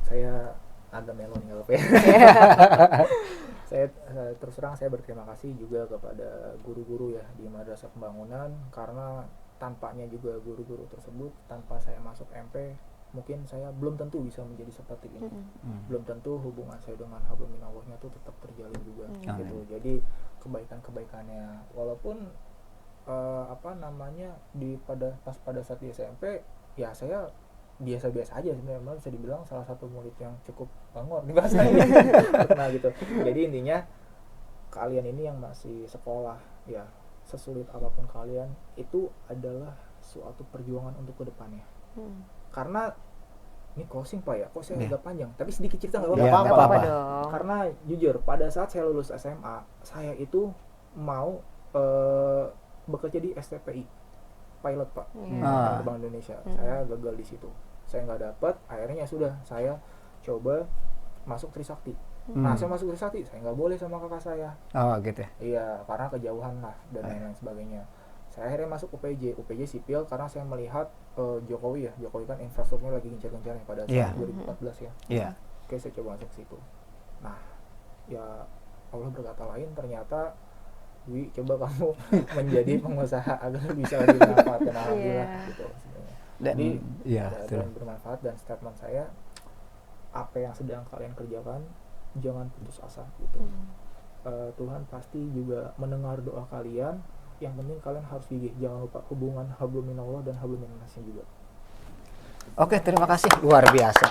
saya agak melo nih nggak apa ya. Saya terus terang saya berterima kasih juga kepada guru-guru ya di Madrasah Pembangunan, karena tanpanya juga guru-guru tersebut, tanpa saya masuk MP mungkin saya belum tentu bisa menjadi seperti ini. Belum tentu hubungan saya dengan hablum minallahnya itu tetap terjalin juga gitu. Jadi kebaikan-kebaikannya walaupun pada saat di SMP ya saya biasa-biasa aja sebenarnya, malah bisa dibilang salah satu murid yang cukup bangor di bahasa ini. Nah gitu. Jadi intinya kalian ini yang masih sekolah ya, sesulit apapun kalian, itu adalah suatu perjuangan untuk kedepannya. Karena ini closing Pak ya, kok saya agak panjang, tapi sedikit cerita nggak Ya, apa-apa. nggak Nggak apa-apa apa-apa. dong. Karena jujur pada saat saya lulus SMA, saya itu mau bekerja di STPI pilot Pak, Ah. Bank Indonesia. Saya gagal di situ, saya nggak dapat. Akhirnya sudah saya coba masuk Trisakti. Nah saya masuk Trisakti, saya nggak boleh sama kakak saya. Oh, gitu. Iya, karena kejauhan lah dan lain-lain sebagainya. Saya akhirnya masuk UPJ sipil karena saya melihat Jokowi kan infrastrukturnya lagi gencar-gencarnya pada saat Iya. 2014 ya. Iya. Oke, saya coba masuk situ. Nah, ya Allah berkata lain, ternyata Wi, coba kamu menjadi pengusaha agar bisa lebih bermanfaat, dan alhamdulillah gitu sebenarnya. Dan Jadi iya, ya, betul. dan bermanfaat, dan statement saya, apa yang sedang kalian kerjakan jangan putus asa gitu. Tuhan pasti juga mendengar doa kalian. Yang penting kalian harus gigih, jangan lupa hubungan hablum minallah dan hablum minannasnya juga. Oke, terima kasih, luar biasa.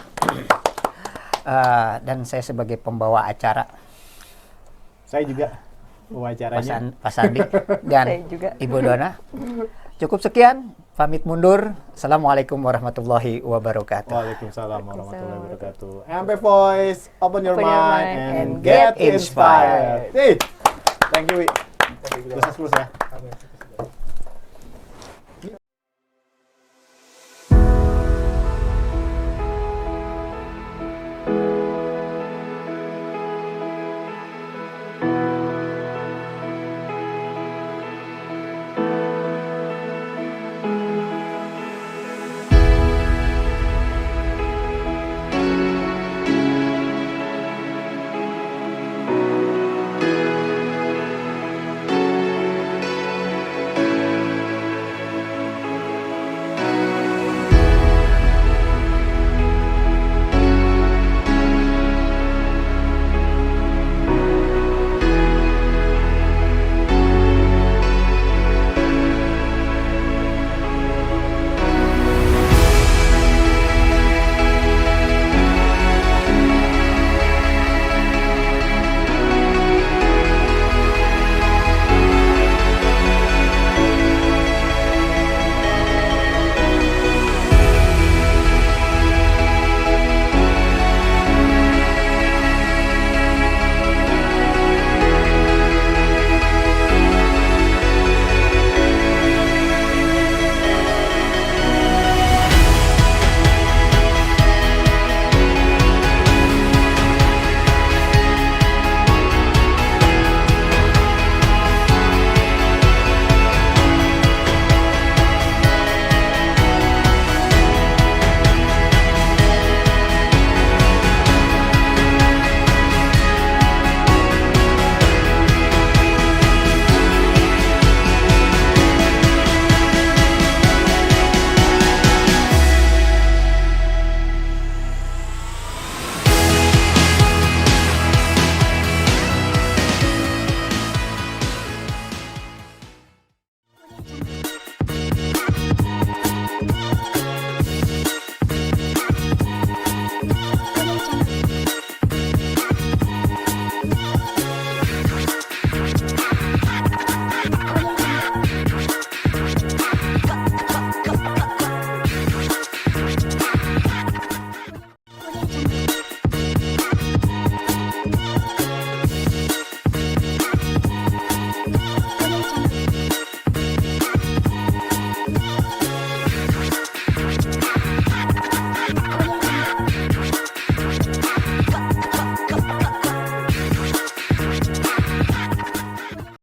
Dan saya sebagai pembawa acara, Saya juga wawancaranya. Pak Sandi dan Saya juga. Ibu Dona. Cukup sekian, pamit mundur. Assalamualaikum warahmatullahi wabarakatuh. Waalaikumsalam warahmatullahi wabarakatuh. MP Voice, open your Open your mind mind and and get get inspired. inspired. Hey, thank you, Wi. Thank you juga. Sukses terus ya. Amin.